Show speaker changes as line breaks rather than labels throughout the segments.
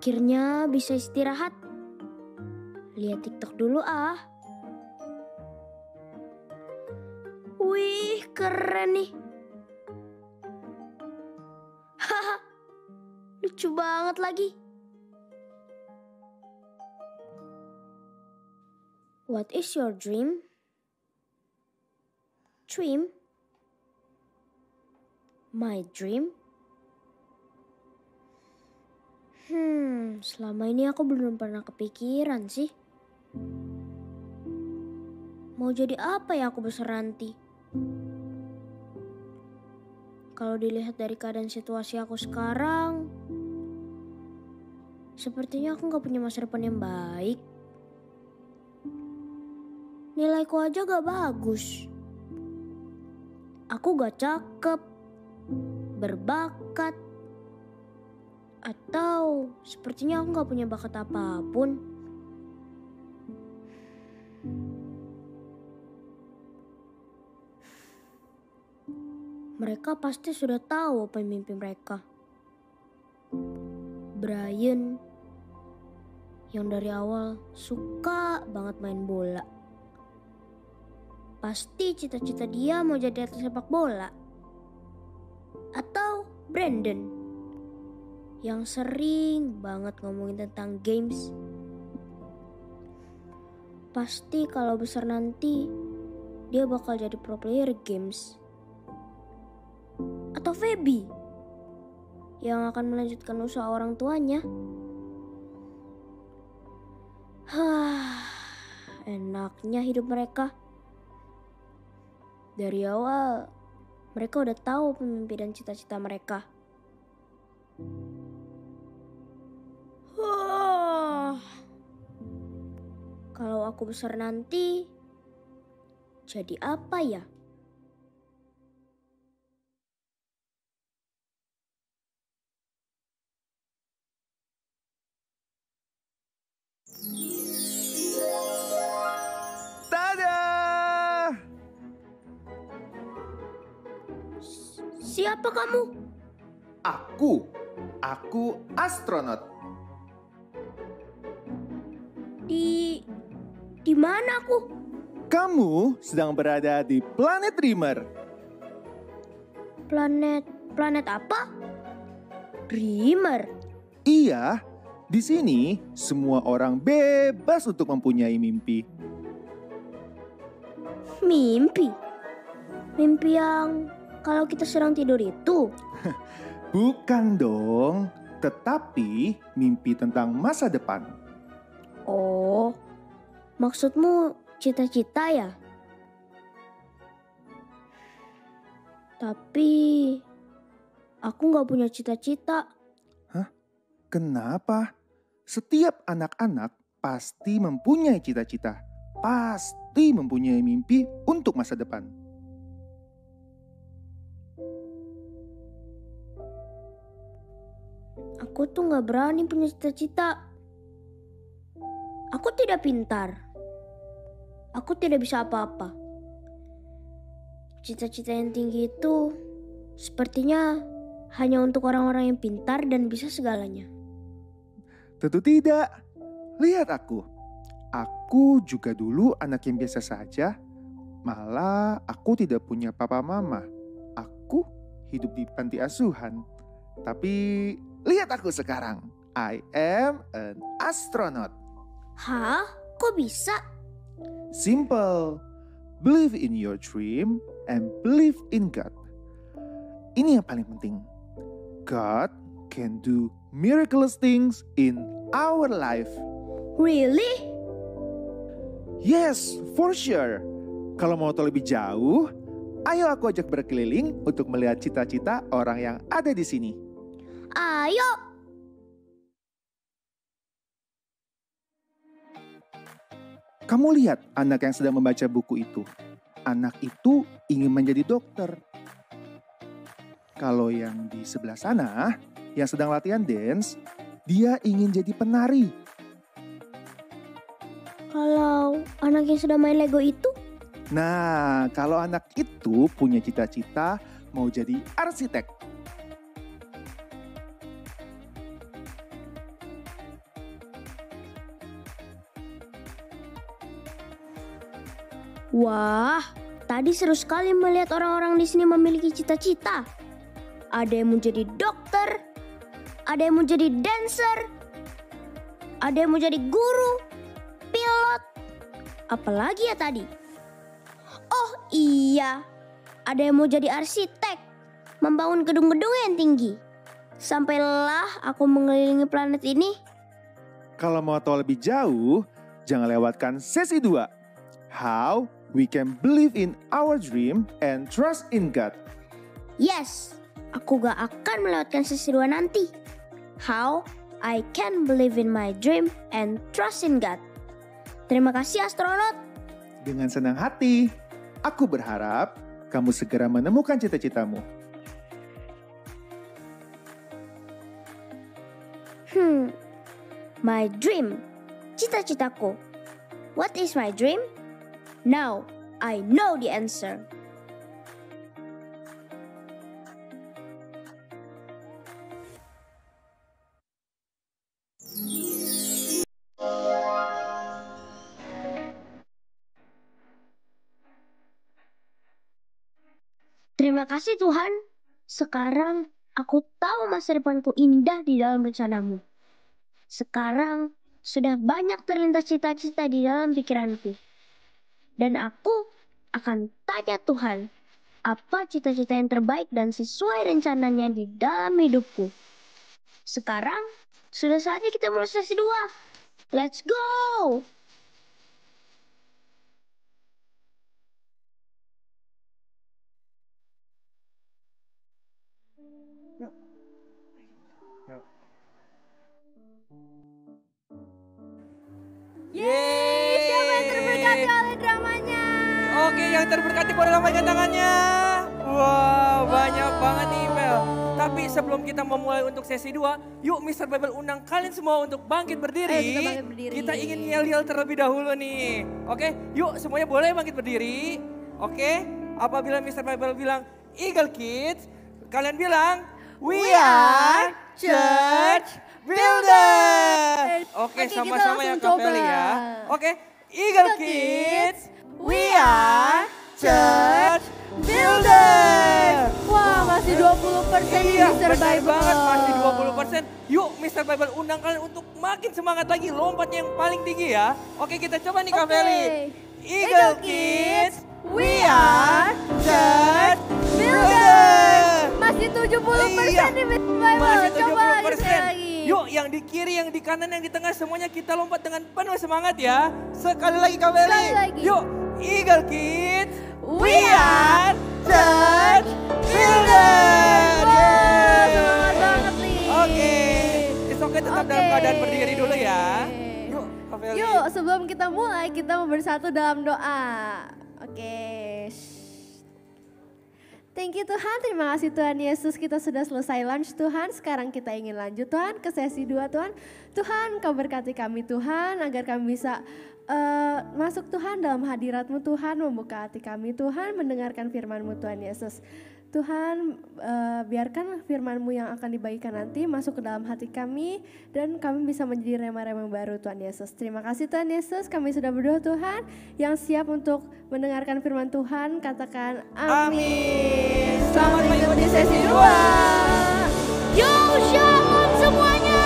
Akhirnya bisa istirahat. Lihat TikTok dulu ah. Wih, keren nih. Haha, lucu banget lagi. What is your dream? Dream? My dream? Selama ini aku belum pernah kepikiran sih. Mau jadi apa ya aku besar nanti? Kalau dilihat dari keadaan situasi aku sekarang, sepertinya aku gak punya masa depan yang baik. Nilaiku aja gak bagus. Aku gak cakep, berbakat, atau sepertinya aku gak punya bakat apapun. Mereka pasti sudah tahu apa mimpi mereka. Brian, yang dari awal suka banget main bola. Pasti cita-cita dia mau jadi atlet sepak bola. Atau Brandon, yang sering banget ngomongin tentang games. Pasti kalau besar nanti, dia bakal jadi pro player games. Atau Feby, yang akan melanjutkan usaha orang tuanya. Enaknya hidup mereka. Dari awal, mereka udah tahu pemimpi dan cita-cita mereka. Kalau aku besar nanti, jadi apa ya?
Tada!
Siapa kamu?
Aku astronot.
Di mana aku?
Kamu sedang berada di planet Dreamer.
Planet apa? Dreamer.
Iya, di sini semua orang bebas untuk mempunyai mimpi.
Mimpi? Mimpi yang kalau kita sedang tidur itu?
Bukan dong, tetapi mimpi tentang masa depan.
Oh, maksudmu cita-cita ya? Tapi aku gak punya cita-cita.
Kenapa? Setiap anak-anak pasti mempunyai cita-cita, pasti mempunyai mimpi untuk masa depan.
Aku tuh gak berani punya cita-cita. Aku tidak pintar. Aku tidak bisa apa-apa. Cita-cita yang tinggi itu sepertinya hanya untuk orang-orang yang pintar dan bisa segalanya.
Tentu tidak. Lihat aku. Aku juga dulu anak yang biasa saja. Malah aku tidak punya papa mama. Aku hidup di panti asuhan. Tapi lihat aku sekarang. I am an astronaut.
Hah? Kok bisa?
Simple. Believe in your dream and believe in God. Ini yang paling penting. God can do miraculous things in our life.
Really?
Yes, for sure. Kalau mau tahu lebih jauh, ayo aku ajak berkeliling untuk melihat cita-cita orang yang ada di sini.
Ayo!
Kamu lihat anak yang sedang membaca buku itu. Anak itu ingin menjadi dokter. Kalau yang di sebelah sana, yang sedang latihan dance, dia ingin jadi penari.
Kalau anak yang sedang main Lego itu?
Nah, kalau anak itu punya cita-cita mau jadi arsitek.
Wah, tadi seru sekali melihat orang-orang di sini memiliki cita-cita. Ada yang mau jadi dokter, ada yang mau jadi dancer, ada yang mau jadi guru, pilot. Apalagi ya tadi? Oh iya, ada yang mau jadi arsitek, membangun gedung-gedung yang tinggi. Sampailah aku mengelilingi planet ini.
Kalau mau tahu lebih jauh, jangan lewatkan sesi 2. How we can believe in our dream and trust in God.
Yes, aku gak akan melewatkan sesi 2 nanti. How I can believe in my dream and trust in God. Terima kasih astronot.
Dengan senang hati, aku berharap kamu segera menemukan cita-citamu.
My dream, cita-citaku. What is my dream? Now, I know the answer. Terima kasih Tuhan. Sekarang aku tahu masa depanku indah di dalam rencanamu. Sekarang sudah banyak terlintas cita-cita di dalam pikiranku. Dan aku akan tanya Tuhan, apa cita-cita yang terbaik dan sesuai rencananya di dalam hidupku. Sekarang sudah saatnya kita mulai sesi 2. Let's go!
Yeay,
Siapa yang terberkati oleh dramanya?
Oke, yang terberkati boleh lambaikan tangannya. Wow, banyak banget nih Mel. Tapi sebelum kita memulai untuk sesi 2, yuk Mr. Bible undang kalian semua untuk bangkit berdiri.
Ayo kita bangkit berdiri.
Kita ingin yel-yel terlebih dahulu nih. Oke, yuk semuanya boleh bangkit berdiri. Oke, apabila Mr. Bible bilang Eagle Kids, kalian bilang We are Church Builder. Oke,
kita
sama-sama ya
langsung
Kak
coba.
Feli ya. Oke, Eagle Kids, we are Church Builder.
Wah, masih 20% nih
Iya,
Mr.
benar
Bible.
banget, masih 20%. Yuk Mr. Bible undang kalian untuk makin semangat lagi, lompatnya yang paling tinggi ya. Oke, kita coba nih Kak
Oke.
Feli. Eagle Kids, we are Church Builder.
Masih 70%
Iya,
nih Mr. Bible.
masih
Coba lagi
70%.
sekali lagi.
Yuk, yang di kiri, yang di kanan, yang di tengah, semuanya kita lompat dengan penuh semangat ya. Sekali lagi Kak Feli.
Sekali lagi.
Yuk, Eagle Kids,
We are
Church Builder.
Wah,
Yeay.
semangat banget nih.
Oke, it's okay tetap dalam
Oke.
keadaan berdiri dulu ya. Yuk, Kak Feli.
Yuk, sebelum kita mulai, kita mau bersatu dalam doa. Oke. Thank you Tuhan, terima kasih Tuhan Yesus, kita sudah selesai lunch Tuhan. Sekarang kita ingin lanjut Tuhan ke sesi 2 Tuhan. Tuhan Kau berkati kami Tuhan, agar kami bisa masuk Tuhan dalam hadirat-Mu Tuhan, membuka hati kami Tuhan, mendengarkan firman-Mu Tuhan Yesus. Tuhan biarkan firman-Mu yang akan dibagikan nanti masuk ke dalam hati kami dan kami bisa menjadi rema-rema yang baru Tuhan Yesus. Terima kasih Tuhan Yesus, kami sudah berdoa Tuhan. Yang siap untuk mendengarkan firman Tuhan katakan amin. Selamat mengikuti sesi 2.
Yo, shalom semuanya.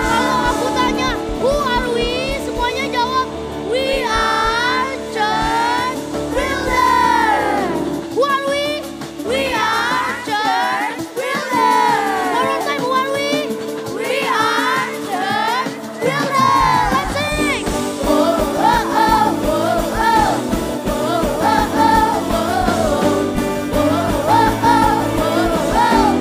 Kalau aku tanya, who are we? Semuanya jawab, we are Church Builder. Who are we? We are Church Builder. One more time, who are we? We are Church Builder. Let's sing. Oh, oh, oh, oh, oh. Oh, oh, oh, oh, oh. Oh, oh, oh, oh, oh.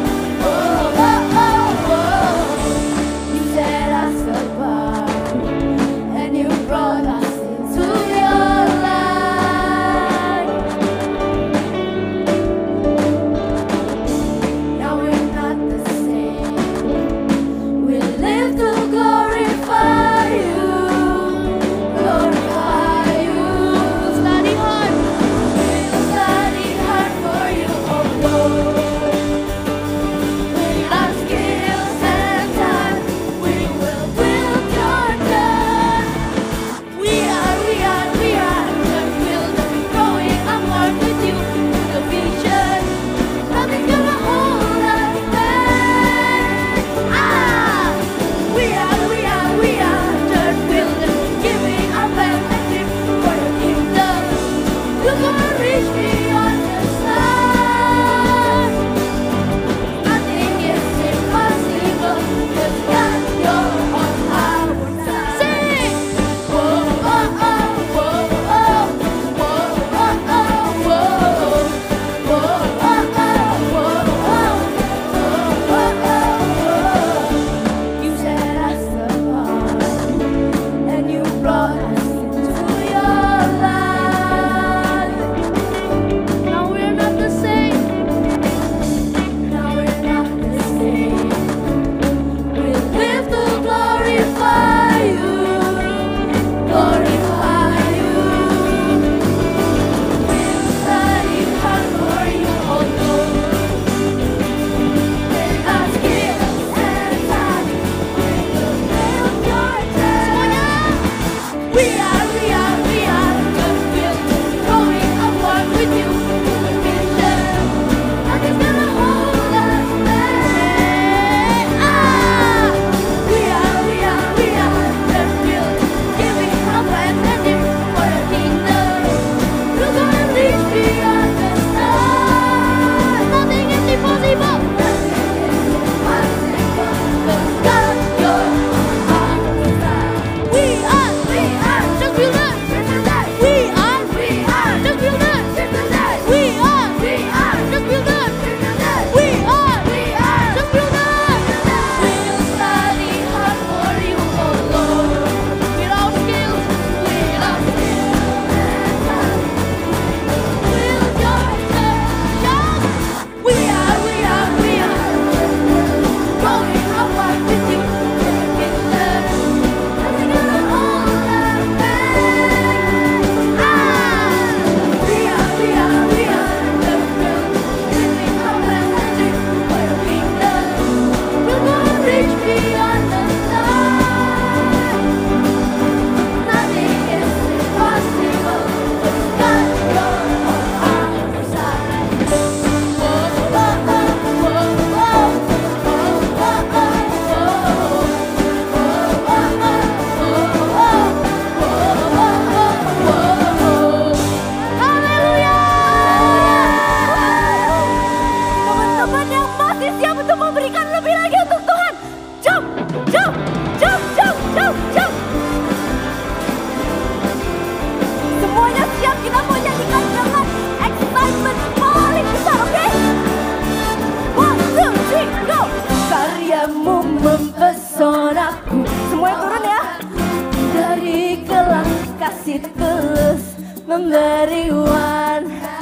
kasih tulus memberi warna.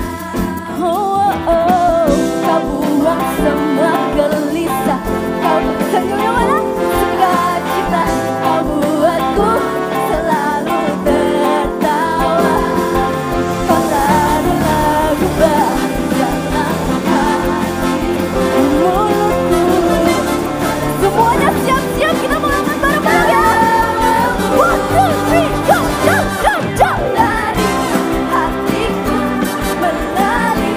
Oh, oh, oh. Kau buang semua gelisah, kau senyum yang mana? Sukacita, kau buatku selalu tertawa. Kau taruh lagu baru dalam hatiku, mulutku. Semuanya siap-siap, kita mau angkat bareng-bareng ya. 1, 2, 3, go, go, go, go. Dari hatiku menari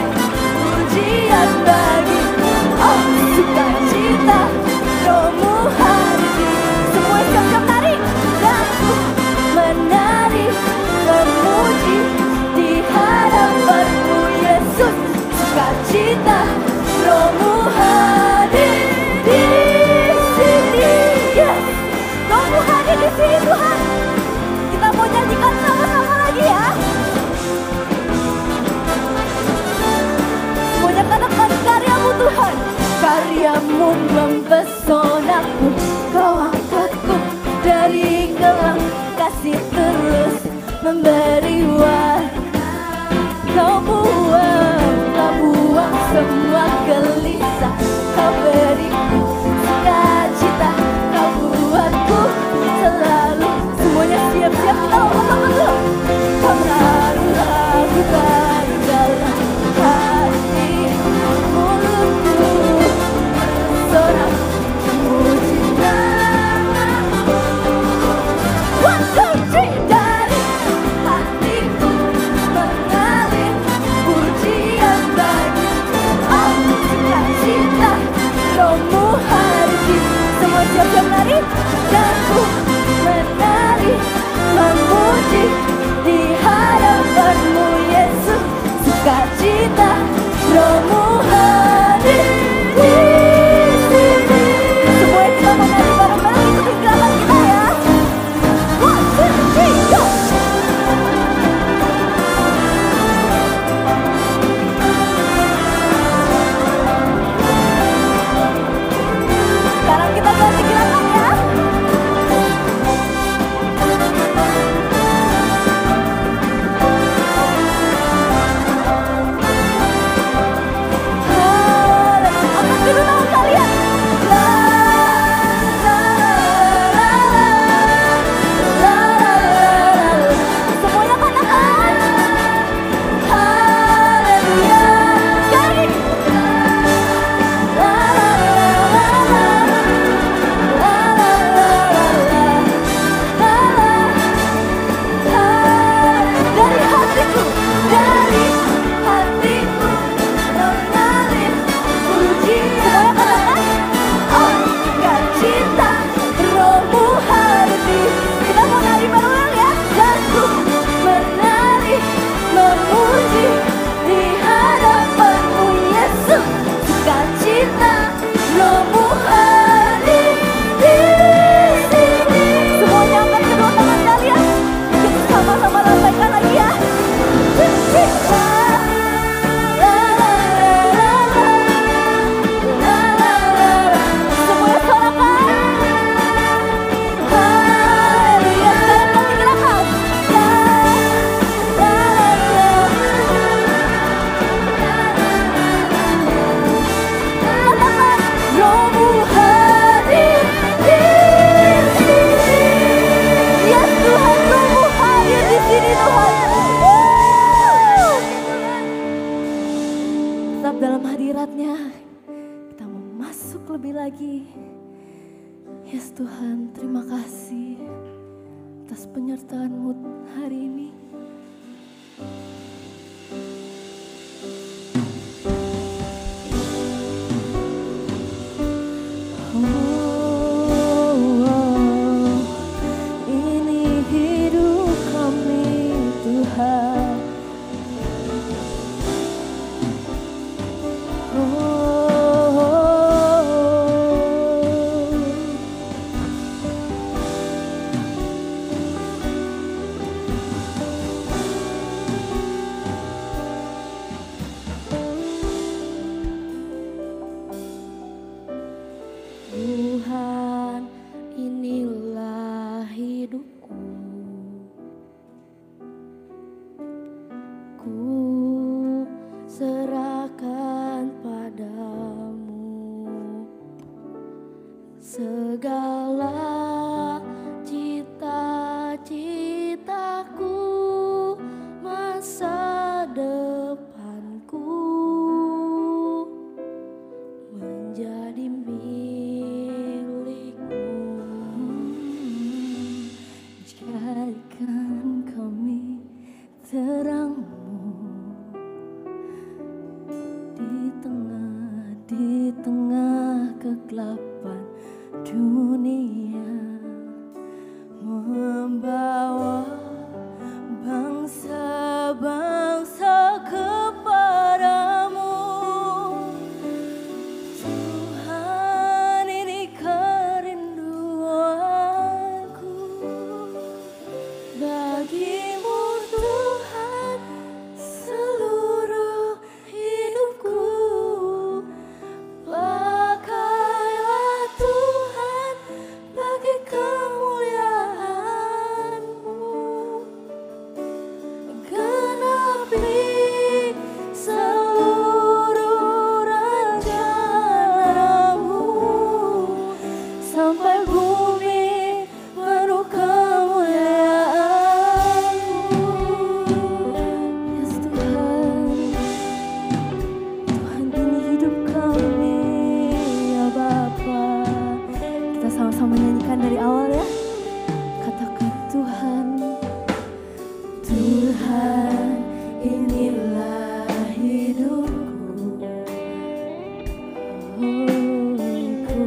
pujian bagimu. Oh, sukacita rohmu hadir. Semua siap-siap nari. Dan ku menari memuji di hadapanmu Yesus. Sukacita rohmu hadir di sini. Yes, rohmu hadir di sini Tuhan. Kita mau nyanyikan sama-sama lagi ya. Semuanya katakan karyamu Tuhan. Karyamu mempesonaku, kau angkatku dari kelam, kasih terus memberi warna. Kau buang semua gelisah, kau beriku sukacita, kau buatku selalu. Semuanya siap-siap, kita ngomong dulu. Kau taruh lagu baru dalam hati, mulutku sorak memuji namamu. 1, 2, 3, dari hatiku mengalir pujian bagimu. Oh, sukacita rohmu hadir. Semua siap-siap nari. Dan ku menari memuji di hadapanmu Yesus. Sukacita rohmu hadir di sini. Semua kita menari bareng-bareng, ikutin gerakan kita ya. 1, 2, 3, go. Sekarang kita ganti gerakan ya. Angkat dulu tangan kalian. La, la, la, la, la, la. Semuanya katakan haleluya. Sekali. La, la, la, la, la. Dari hatiku mengalir pujian. Oh, sukacita rohmu hadir. Kita mau nari bareng ya. Dan ku menari memuji di hadapanmu Yesus. Sukacita rohmu hadir di sini. Semuanya angkat kedua tangan kalian. Kita sama-sama lambaikan lagi ya. Semuanya sorakan. Haleluya. Sekarang ganti gerakan. Katakan rohmu hadir di sini. Yes Tuhan, rohmu hadir di sini Tuhan. Tetap dalam hadiratnya, kita mau masuk lebih lagi. Yes Tuhan, terima kasih atas penyertaan-Mu hari ini. Ini hidup kami Tuhan. Tuhan, inilah hidupku.
di tengah kegelapan dunia, membawa bangsa-bangsa kepadamu. Tuhan, ini kerinduanku bagimu Tuhan, seluruh hidupku. Pakailah Tuhan bagi kemuliaan-Mu. Genapi seluruh rencana-Mu sampai bumi penuh kemuliaan-Mu. Yes Tuhan, Tuhan ini hidup kami ya Bapa. Kita sama-sama nyanyikan dari awal ya. Katakan Tuhan, Tuhan inilah hidupku. Ku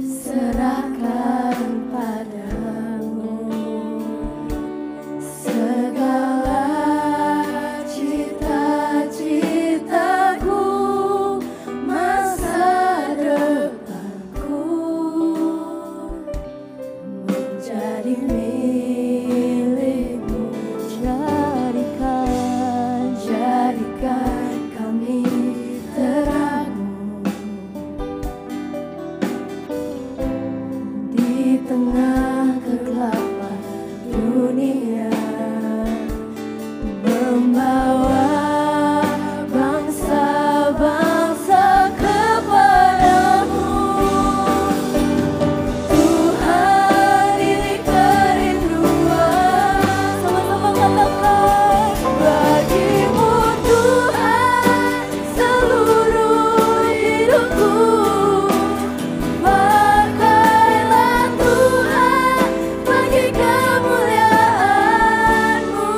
serahkan padamu segala cita-citaku, masa depanku menjadi milikmu. Jadikan kami terangmu di tengah kegelapan dunia, membawa bangsa-bangsa kepadamu. Tuhan, ini kerinduan. Sama-sama katakan, bagimu Tuhan, seluruh hidupku. Pakailah Tuhan bagi kemuliaan-Mu.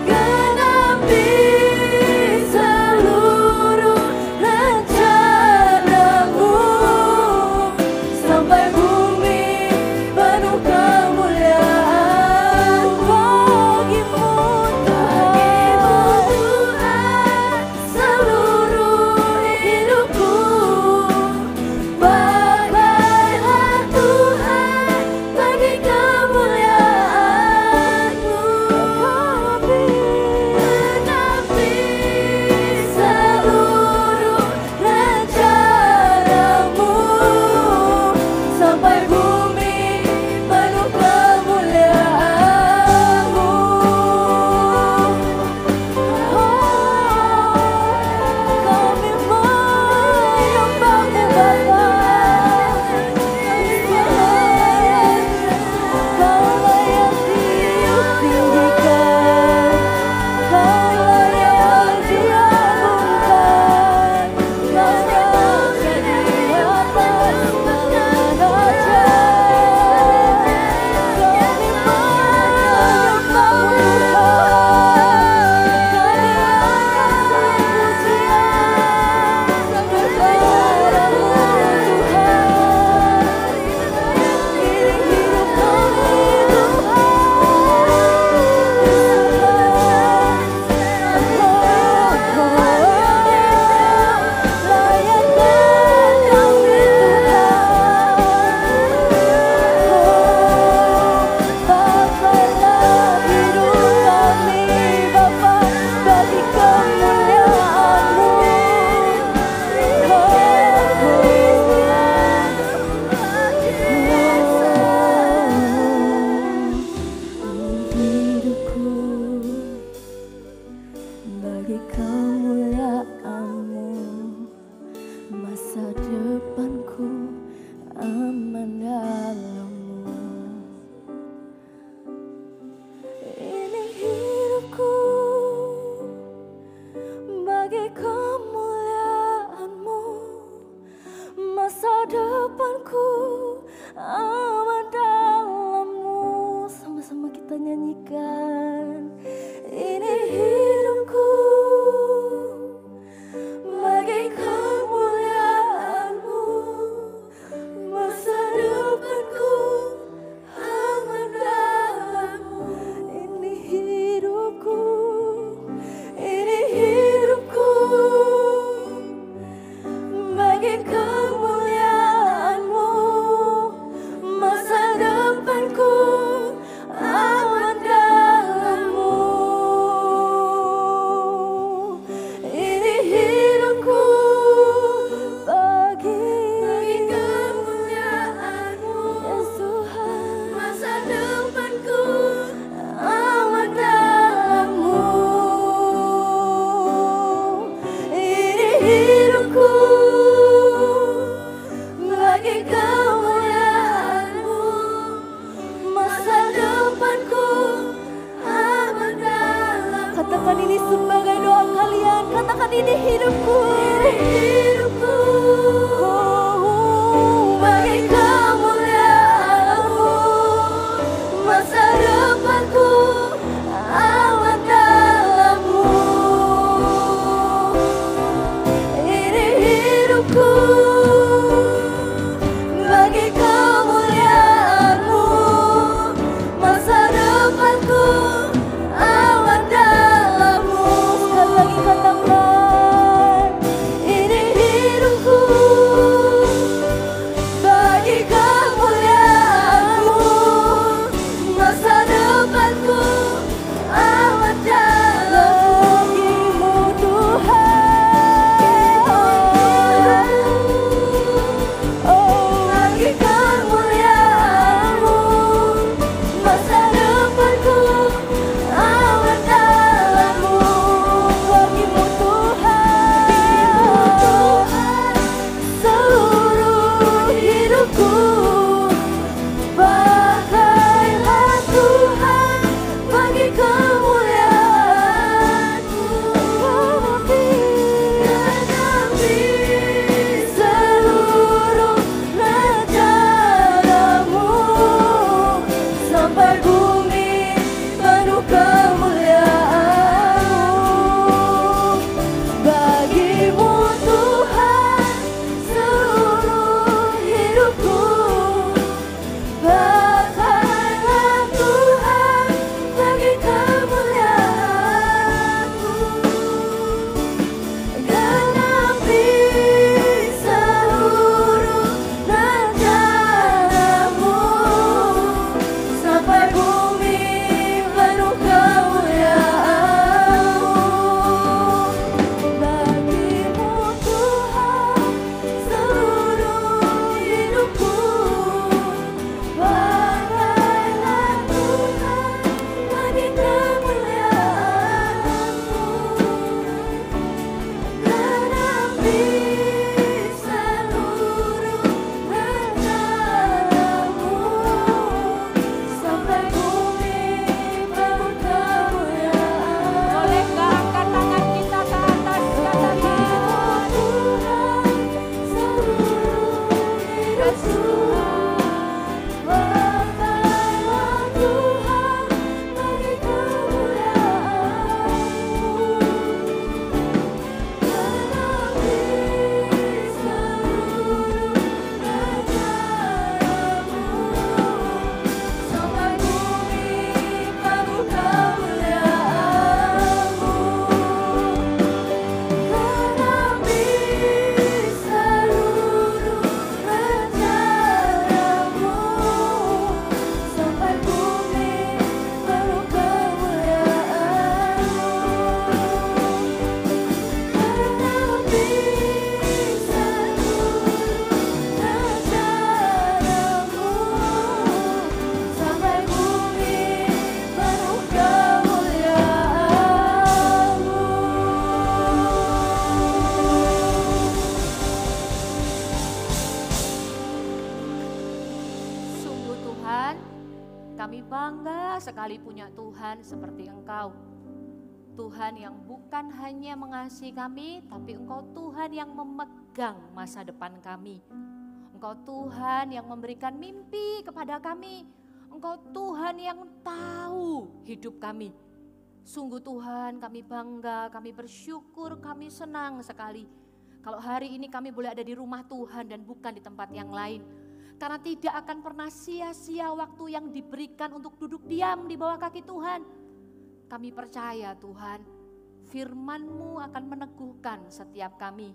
Genapi seluruh rencana-Mu sampai bumi penuh kemuliaan-Mu. Katakan ini sebagai doa kalian. Katakan ini hidupku. Hidupku. Bagi kemuliaan-Mu. Masa depanku aman dalam-Mu. Ini hidupku. Bagi kemuliaan-Mu. Masa depanku aman dalam-Mu. Sekali lagi katakan, ini hidupku. Bagi kemuliaan-Mu. Masa depanku aman dalam-Mu. Bagi kemuliaan-Mu. Masa depanku aman dalam-Mu. Bagimu Tuhan, seluruh hidupku. Pakailah Tuhan bagi kemuliaan-Mu. Genapi seluruh rencana-Mu. Sampai bumi penuh kemuliaan-Mu. Bagimu Tuhan, seluruh hidupku. Pakailah Tuhan bagi kemuliaan-Mu. Genapi seluruh rencana-Mu. Sampai bumi penuh kemuliaan-Mu. Bagimu Tuhan, seluruh hidupku. Pakailah Tuhan bagi kemuliaan-Mu. Genapi seluruh rencana-Mu. Sampai bumi penuh kemuliaan-Mu.
Bolehkah angkat tangan kita ke atas, katakan
Tuhan, seluruh hidupku. Pakailah Tuhan bagi kemuliaan-Mu. Genapi seluruh rencana-Mu. Sampai bumi penuh kemuliaan-Mu. Genapi seluruh rencana-Mu. Sampai bumi penuh kemuliaan-Mu. Genapi seluruh rencana-Mu. Sampai bumi penuh kemuliaan-Mu.
sungguh Tuhan, kami bangga sekali punya Tuhan seperti Engkau. Tuhan yang bukan hanya mengasihi kami, tapi Engkau Tuhan yang memegang masa depan kami. Engkau Tuhan yang memberikan mimpi kepada kami. Engkau Tuhan yang tahu hidup kami. Sungguh Tuhan, kami bangga, kami bersyukur, kami senang sekali. Kalau hari ini kami boleh ada di rumah Tuhan dan bukan di tempat yang lain. Karena tidak akan pernah sia-sia waktu yang diberikan untuk duduk diam di bawah kaki Tuhan. Kami percaya Tuhan, firman-Mu akan meneguhkan setiap kami.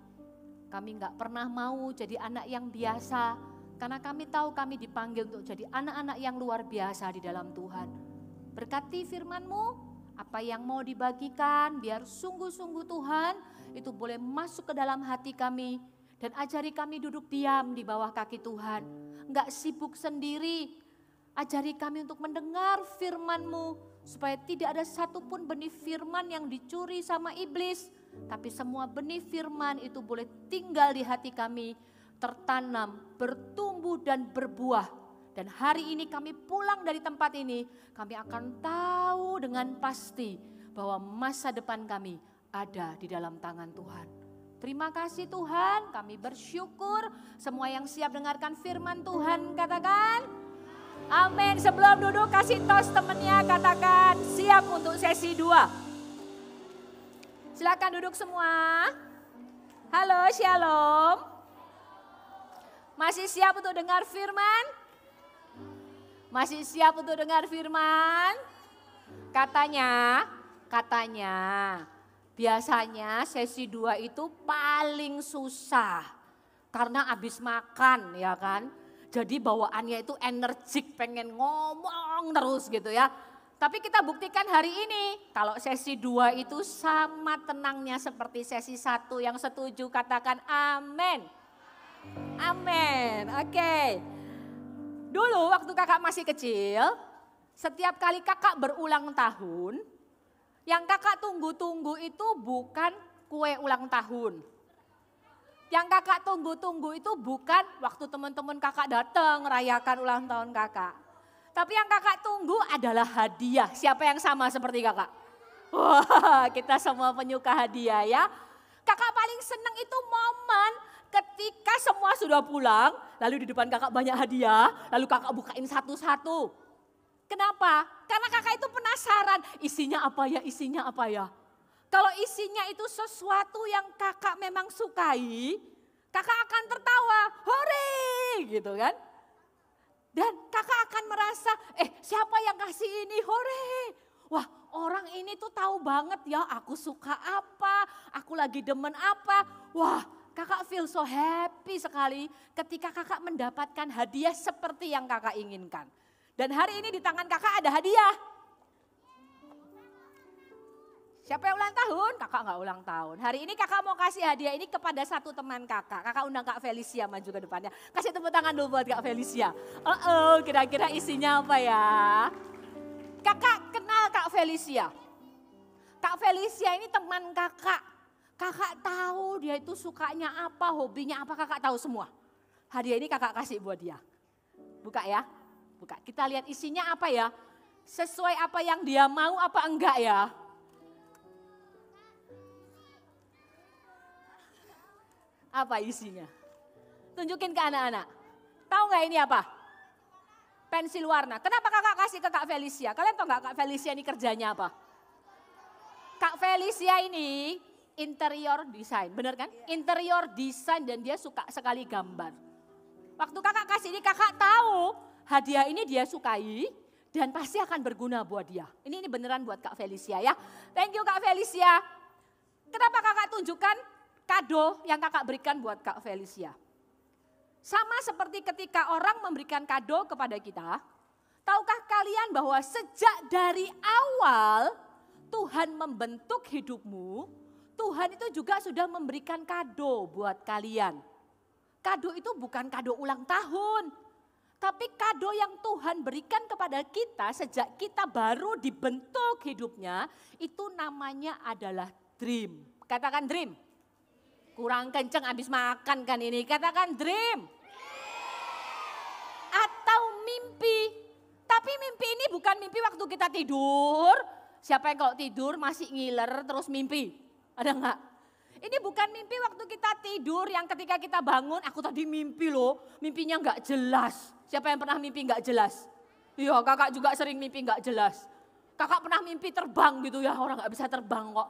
Kami gak pernah mau jadi anak yang biasa, karena kami tahu kami dipanggil untuk jadi anak-anak yang luar biasa di dalam Tuhan. Berkati firman-Mu, apa yang mau dibagikan, biar sungguh-sungguh Tuhan, itu boleh masuk ke dalam hati kami. Dan ajari kami duduk diam di bawah kaki Tuhan. Gak sibuk sendiri, ajari kami untuk mendengar firman-Mu. Supaya tidak ada satupun benih firman yang dicuri sama iblis. Tapi semua benih firman itu boleh tinggal di hati kami. Tertanam, bertumbuh dan berbuah. Dan hari ini kami pulang dari tempat ini. Kami akan tahu dengan pasti bahwa masa depan kami ada di dalam tangan Tuhan. Terima kasih Tuhan, kami bersyukur. Semua yang siap dengarkan firman Tuhan katakan amin. Sebelum duduk kasih tos temennya, katakan siap untuk sesi 2. Silakan duduk semua. Halo, shalom. Masih siap untuk dengar firman? Masih siap untuk dengar firman? Katanya biasanya sesi 2 itu paling susah. Karena habis makan ya kan. Jadi bawaannya itu energik, pengen ngomong terus gitu ya. Tapi kita buktikan hari ini, kalau sesi 2 itu sama tenangnya seperti sesi 1. Yang setuju katakan amin. Amin, oke. Dulu waktu kakak masih kecil, setiap kali kakak berulang tahun, yang kakak tunggu-tunggu itu bukan kue ulang tahun. Yang kakak tunggu-tunggu itu bukan waktu teman-teman kakak datang rayakan ulang tahun kakak. Tapi yang kakak tunggu adalah hadiah. Siapa yang sama seperti kakak? Wah, kita semua penyuka hadiah ya. Kakak paling senang itu momen ketika semua sudah pulang, lalu di depan kakak banyak hadiah, lalu kakak bukain satu-satu. Kenapa? Karena kakak itu penasaran, isinya apa ya, isinya apa ya. Kalau isinya itu sesuatu yang kakak memang sukai, kakak akan tertawa, hore gitu kan. Dan kakak akan merasa, siapa yang kasih ini, hore. Wah, orang ini tuh tahu banget ya aku suka apa, aku lagi demen apa. Wah, kakak feel so happy sekali ketika kakak mendapatkan hadiah seperti yang kakak inginkan. Dan hari ini di tangan kakak ada hadiah. Siapa yang ulang tahun? Kakak nggak ulang tahun. Hari ini kakak mau kasih hadiah ini kepada satu teman kakak. Kakak undang Kak Felicia maju ke depannya. Kasih tepuk tangan dulu buat Kak Felicia. Kira-kira isinya apa ya? Kakak kenal Kak Felicia. Kak Felicia ini teman kakak. Kakak tahu dia itu sukanya apa, hobinya apa, kakak tahu semua. Hadiah ini kakak kasih buat dia. Buka ya. Buka. Kita lihat isinya apa ya. Sesuai apa yang dia mau apa enggak ya. Apa isinya? Tunjukin ke anak-anak. Tahu nggak ini apa? Pensil warna. Kenapa kakak kasih ke Kak Felicia? Kalian tahu nggak Kak Felicia ini kerjanya apa? Kak Felicia ini interior design, benar kan? Interior design dan dia suka sekali gambar. Waktu kakak kasih ini kakak tahu hadiah ini dia sukai dan pasti akan berguna buat dia. Ini beneran buat Kak Felicia ya. Thank you Kak Felicia. Kenapa kakak tunjukkan kado yang kakak berikan buat Kak Felicia? Sama seperti ketika orang memberikan kado kepada kita. Tahukah kalian bahwa sejak dari awal Tuhan membentuk hidupmu, Tuhan itu juga sudah memberikan kado buat kalian. Kado itu bukan kado ulang tahun, tapi kado yang Tuhan berikan kepada kita sejak kita baru dibentuk hidupnya, itu namanya adalah dream. Katakan dream. Kurang kenceng habis makan kan ini, katakan dream. Atau mimpi. Tapi mimpi ini bukan mimpi waktu kita tidur. Siapa yang kalau tidur masih ngiler terus mimpi? Ada enggak? Ini bukan mimpi waktu kita tidur yang ketika kita bangun, aku tadi mimpi loh, mimpinya enggak jelas. Siapa yang pernah mimpi enggak jelas? Iya, kakak juga sering mimpi enggak jelas. Kakak pernah mimpi terbang gitu ya, orang enggak bisa terbang kok.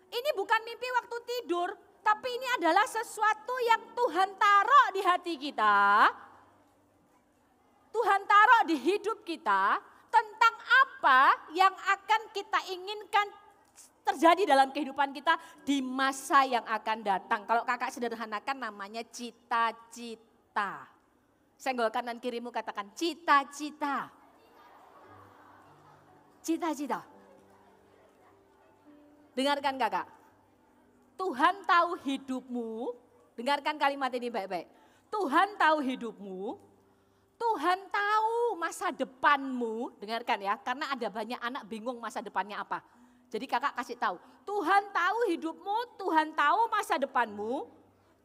Ini bukan mimpi waktu tidur, tapi ini adalah sesuatu yang Tuhan taruh di hati kita. Tuhan taruh di hidup kita tentang apa yang akan kita inginkan terjadi dalam kehidupan kita di masa yang akan datang. Kalau kakak sederhanakan namanya cita-cita. Senggol kanan kirimu katakan cita-cita. Cita-cita. Dengarkan kakak. Tuhan tahu hidupmu. Dengarkan kalimat ini baik-baik. Tuhan tahu hidupmu. Tuhan tahu masa depanmu. Dengarkan ya, karena ada banyak anak bingung masa depannya apa. Jadi kakak kasih tahu, Tuhan tahu hidupmu, Tuhan tahu masa depanmu,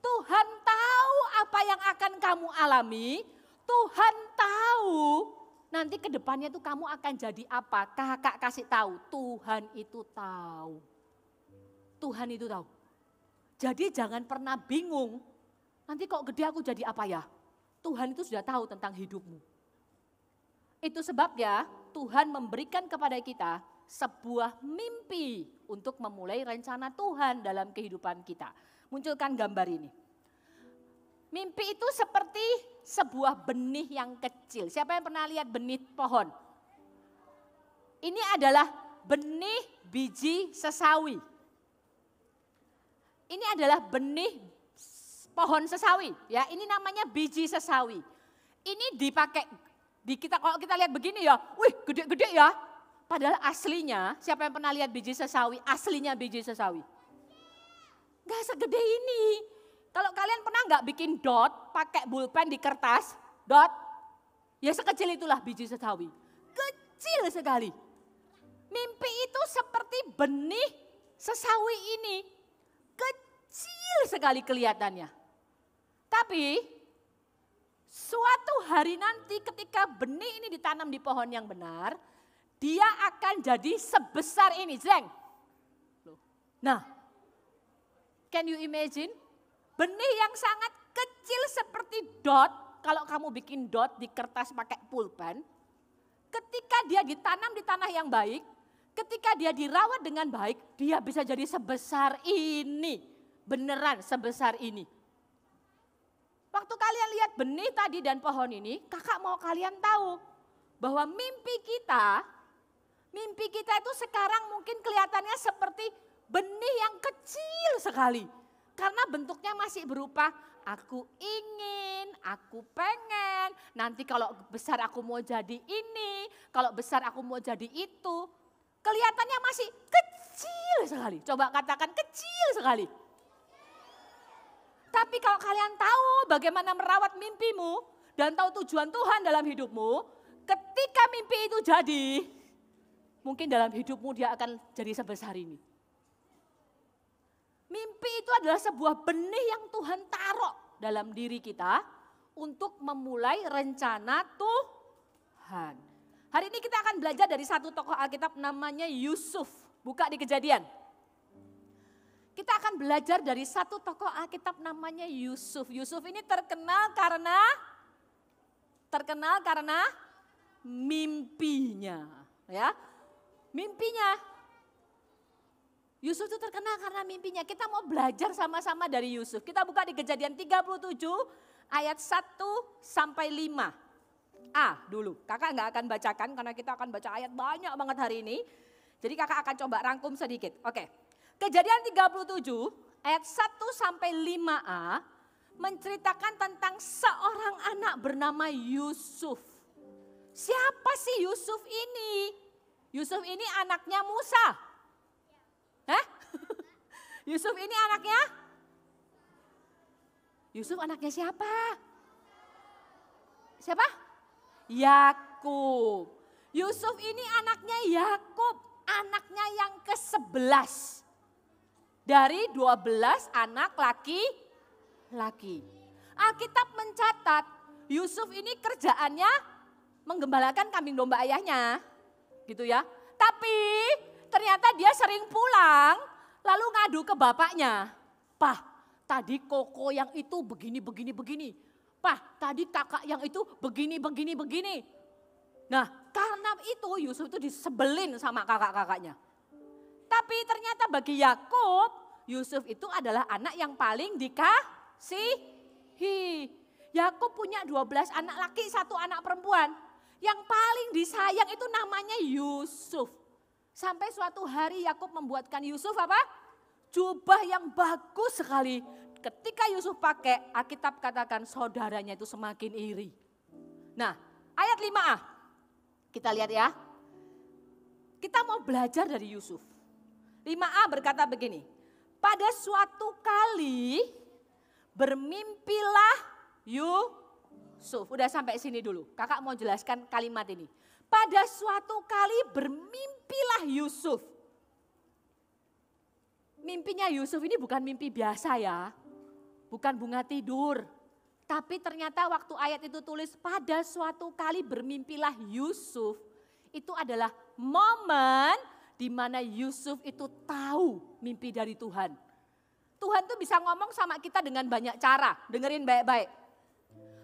Tuhan tahu apa yang akan kamu alami, Tuhan tahu Nanti ke depannya tuh kamu akan jadi apa? Kakak kasih tahu, Tuhan itu tahu. Tuhan itu tahu. Jadi jangan pernah bingung, nanti kok gede aku jadi apa ya? Tuhan itu sudah tahu tentang hidupmu. Itu sebabnya Tuhan memberikan kepada kita sebuah mimpi untuk memulai rencana Tuhan dalam kehidupan kita. Munculkan gambar ini. Mimpi itu seperti sebuah benih yang kecil. Siapa yang pernah lihat benih pohon? Ini adalah benih biji sesawi. Ini adalah benih pohon sesawi, ya. Ini namanya biji sesawi. Ini dipakai kalau kita lihat begini ya, wih gede-gede ya. Padahal aslinya, siapa yang pernah lihat biji sesawi? Aslinya biji sesawi. Gak segede ini. Kalau kalian pernah nggak bikin dot, pakai pulpen di kertas, dot, ya sekecil itulah biji sesawi. Kecil sekali. Mimpi itu seperti benih sesawi ini. Kecil sekali kelihatannya. Tapi suatu hari nanti ketika benih ini ditanam di pohon yang benar, dia akan jadi sebesar ini, Zeng. Nah, can you imagine? Benih yang sangat kecil seperti dot, kalau kamu bikin dot di kertas pakai pulpen, ketika dia ditanam di tanah yang baik, ketika dia dirawat dengan baik, dia bisa jadi sebesar ini. Beneran sebesar ini. Waktu kalian lihat benih tadi dan pohon ini, kakak mau kalian tahu bahwa mimpi kita itu sekarang mungkin kelihatannya seperti benih yang kecil sekali. Karena bentuknya masih berupa aku ingin, aku pengen, nanti kalau besar aku mau jadi ini, kalau besar aku mau jadi itu. Kelihatannya masih kecil sekali. Coba katakan kecil sekali. Tapi kalau kalian tahu bagaimana merawat mimpimu dan tahu tujuan Tuhan dalam hidupmu, ketika mimpi itu jadi, mungkin dalam hidupmu dia akan jadi sebesar ini. Mimpi itu adalah sebuah benih yang Tuhan taruh dalam diri kita untuk memulai rencana Tuhan. Hari ini kita akan belajar dari satu tokoh Alkitab namanya Yusuf. Buka di Kejadian. Kita akan belajar dari satu tokoh Alkitab namanya Yusuf. Yusuf ini terkenal karena mimpinya, ya. Mimpinya. Yusuf itu terkenal karena mimpinya. Kita mau belajar sama-sama dari Yusuf. Kita buka di Kejadian 37 ayat 1 sampai 5a dulu. Kakak nggak akan bacakan karena kita akan baca ayat banyak banget hari ini. Jadi kakak akan coba rangkum sedikit. Oke. Kejadian 37 ayat 1 sampai 5a menceritakan tentang seorang anak bernama Yusuf. Siapa sih Yusuf ini? Yusuf ini anaknya Musa. Yusuf ini anaknya? Yusuf anaknya siapa? Siapa? Yakub. Yusuf ini anaknya Yakub, anaknya yang ke-11. Dari 12 anak laki-laki. Alkitab mencatat Yusuf ini kerjaannya menggembalakan kambing domba ayahnya. Gitu ya. Tapi ternyata dia sering pulang lalu ngadu ke bapaknya. Pah, tadi koko yang itu begini. Pah, tadi kakak yang itu begini. Nah, karena itu Yusuf itu disebelin sama kakak-kakaknya. Tapi ternyata bagi Yakub, Yusuf itu adalah anak yang paling dikasihi. Yakub punya 12 anak laki, 1 anak perempuan. Yang paling disayang itu namanya Yusuf. Sampai suatu hari Yakub membuatkan Yusuf apa? Jubah yang bagus sekali. Ketika Yusuf pakai, Alkitab katakan saudaranya itu semakin iri. Nah, ayat 5a. Kita lihat ya. Kita mau belajar dari Yusuf. 5a berkata begini. Pada suatu kali bermimpilah Yusuf. Udah sampai sini dulu. Kakak mau jelaskan kalimat ini. Pada suatu kali bermimpilah Yusuf. Mimpinya Yusuf ini bukan mimpi biasa ya. Bukan bunga tidur. Tapi ternyata waktu ayat itu tulis pada suatu kali bermimpilah Yusuf. Itu adalah momen di mana Yusuf itu tahu mimpi dari Tuhan. Tuhan tuh bisa ngomong sama kita dengan banyak cara. Dengerin baik-baik.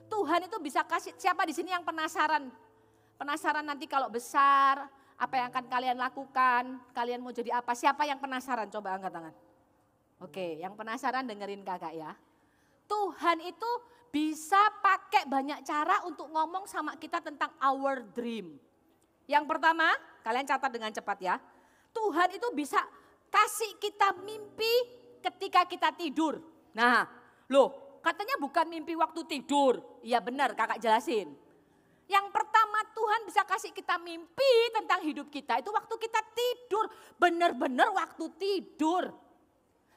Tuhan itu bisa kasih, siapa di sini yang penasaran? Penasaran nanti kalau besar, apa yang akan kalian lakukan? Kalian mau jadi apa? Siapa yang penasaran? Coba angkat tangan. Oke, yang penasaran dengerin kakak ya. Tuhan itu bisa pakai banyak cara untuk ngomong sama kita tentang our dream. Yang pertama, kalian catat dengan cepat ya. Tuhan itu bisa kasih kita mimpi ketika kita tidur. Nah, loh katanya bukan mimpi waktu tidur. Iya benar kakak jelasin. Yang pertama Tuhan bisa kasih kita mimpi tentang hidup kita. Itu waktu kita tidur. Benar-benar waktu tidur.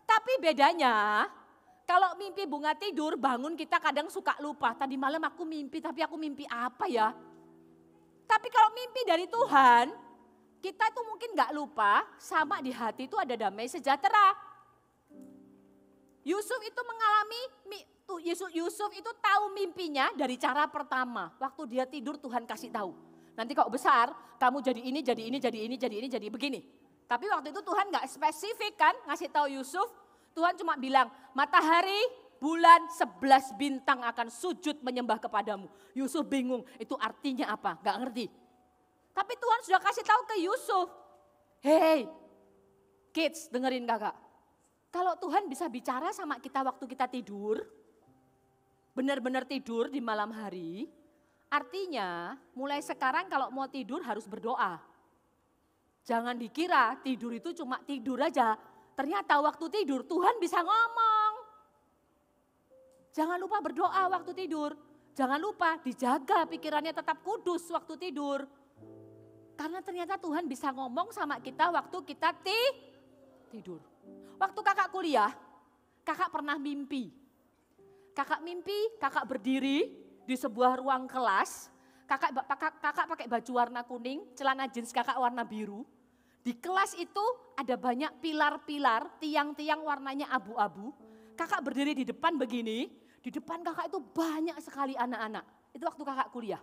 Tapi bedanya kalau mimpi bunga tidur, bangun kita kadang suka lupa. Tadi malam aku mimpi, tapi aku mimpi apa ya? Tapi kalau mimpi dari Tuhan, kita tuh mungkin gak lupa, sama di hati itu ada damai sejahtera. Yusuf itu mengalami, Yusuf itu tahu mimpinya dari cara pertama. Waktu dia tidur Tuhan kasih tahu. Nanti kalau besar, kamu jadi ini, jadi ini, jadi ini, jadi ini, jadi begini. Tapi waktu itu Tuhan gak spesifik kan ngasih tahu Yusuf. Tuhan cuma bilang, matahari, bulan, 11 bintang akan sujud menyembah kepadamu. Yusuf bingung, itu artinya apa? Gak ngerti. Tapi Tuhan sudah kasih tahu ke Yusuf. Hey, kids dengerin kakak. Kalau Tuhan bisa bicara sama kita waktu kita tidur, benar-benar tidur di malam hari, artinya mulai sekarang kalau mau tidur harus berdoa. Jangan dikira tidur itu cuma tidur aja. Ternyata waktu tidur Tuhan bisa ngomong. Jangan lupa berdoa waktu tidur. Jangan lupa dijaga pikirannya tetap kudus waktu tidur. Karena ternyata Tuhan bisa ngomong sama kita waktu kita tidur. Waktu kakak kuliah, kakak pernah mimpi. Kakak mimpi, kakak berdiri di sebuah ruang kelas. Kakak pakai baju warna kuning, celana jeans kakak warna biru. Di kelas itu ada banyak pilar-pilar, tiang-tiang warnanya abu-abu. Kakak berdiri di depan begini, di depan kakak itu banyak sekali anak-anak. Itu waktu kakak kuliah.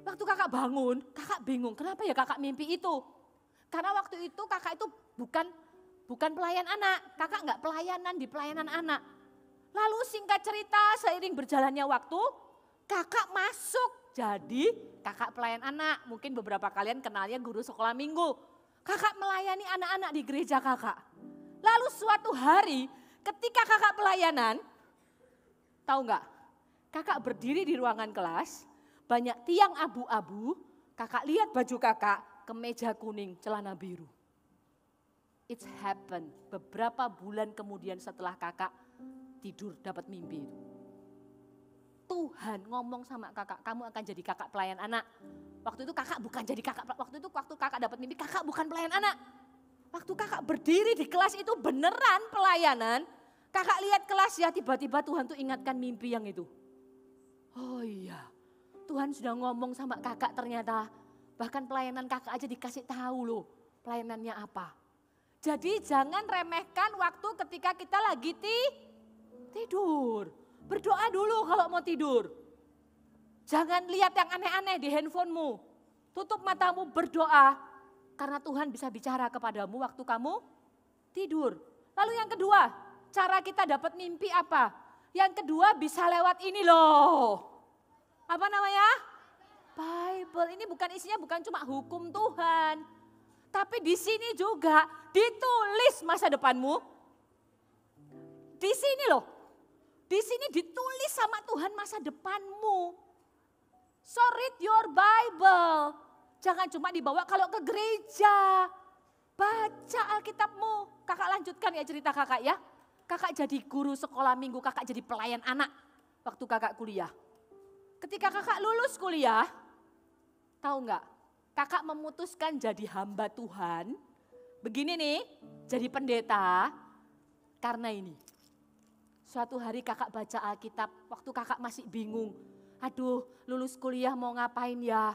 Waktu kakak bangun, kakak bingung kenapa ya kakak mimpi itu. Karena waktu itu kakak itu bukan pelayan anak, kakak nggak pelayanan di pelayanan anak. Lalu singkat cerita seiring berjalannya waktu, kakak masuk jadi kakak pelayan anak. Mungkin beberapa kalian kenalnya guru sekolah minggu. Kakak melayani anak-anak di gereja kakak. Lalu suatu hari ketika kakak pelayanan, tahu nggak? Kakak berdiri di ruangan kelas, banyak tiang abu-abu, kakak lihat baju kakak, kemeja kuning, celana biru. It's happened beberapa bulan kemudian setelah kakak tidur dapat mimpi itu. Tuhan ngomong sama kakak, kamu akan jadi kakak pelayan anak. Waktu itu kakak bukan jadi kakak, waktu kakak dapat mimpi, kakak bukan pelayan anak. Waktu kakak berdiri di kelas itu beneran pelayanan, kakak lihat kelas ya tiba-tiba Tuhan tuh ingatkan mimpi yang itu. Oh iya, Tuhan sudah ngomong sama kakak ternyata, bahkan pelayanan kakak aja dikasih tahu loh pelayanannya apa. Jadi jangan remehkan waktu ketika kita lagi tidur. Berdoa dulu kalau mau tidur. Jangan lihat yang aneh-aneh di handphonemu. Tutup matamu berdoa. Karena Tuhan bisa bicara kepadamu waktu kamu tidur. Lalu yang kedua, cara kita dapat mimpi apa? Yang kedua bisa lewat ini loh. Apa namanya? Bible. Ini bukan isinya bukan cuma hukum Tuhan. Tapi di sini juga ditulis masa depanmu. Di sini loh. Di sini ditulis sama Tuhan masa depanmu. So read your Bible. Jangan cuma dibawa kalau ke gereja. Baca Alkitabmu. Kakak lanjutkan ya cerita kakak ya. Kakak jadi guru sekolah minggu, kakak jadi pelayan anak waktu kakak kuliah. Ketika kakak lulus kuliah, tahu nggak? Kakak memutuskan jadi hamba Tuhan. Begini nih, jadi pendeta karena ini. Suatu hari kakak baca Alkitab, waktu kakak masih bingung. Aduh, lulus kuliah mau ngapain ya?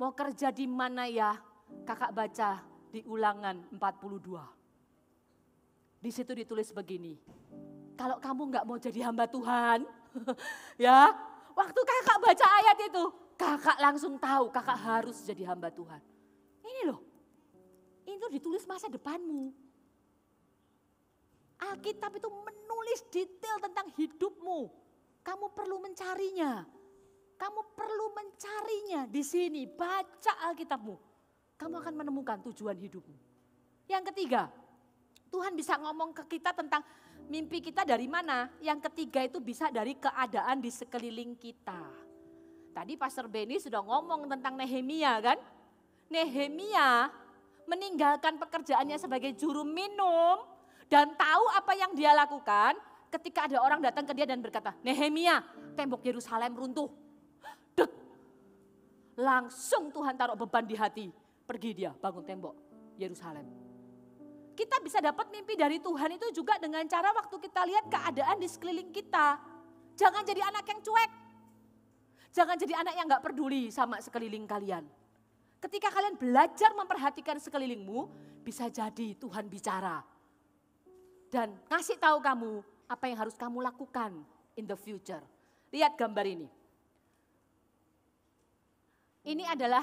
Mau kerja di mana ya? Kakak baca di Ulangan 42. Di situ ditulis begini. Kalau kamu nggak mau jadi hamba Tuhan, Ya, waktu kakak baca ayat itu, kakak langsung tahu kakak harus jadi hamba Tuhan. Ini loh, itu ditulis masa depanmu. Alkitab itu menulis detail tentang hidupmu. Kamu perlu mencarinya. Kamu perlu mencarinya di sini. Baca Alkitabmu. Kamu akan menemukan tujuan hidupmu. Yang ketiga, Tuhan bisa ngomong ke kita tentang mimpi kita dari mana. Yang ketiga itu bisa dari keadaan di sekeliling kita. Tadi Pastor Benny sudah ngomong tentang Nehemia kan. Nehemia meninggalkan pekerjaannya sebagai juru minum. Dan tahu apa yang dia lakukan ketika ada orang datang ke dia dan berkata, Nehemia, tembok Yerusalem runtuh. Dek. Langsung Tuhan taruh beban di hati. Pergi dia bangun tembok Yerusalem. Kita bisa dapat mimpi dari Tuhan itu juga dengan cara waktu kita lihat keadaan di sekeliling kita. Jangan jadi anak yang cuek. Jangan jadi anak yang gak peduli sama sekeliling kalian. Ketika kalian belajar memperhatikan sekelilingmu, bisa jadi Tuhan bicara. Dan ngasih tahu kamu apa yang harus kamu lakukan in the future. Lihat gambar ini. Ini adalah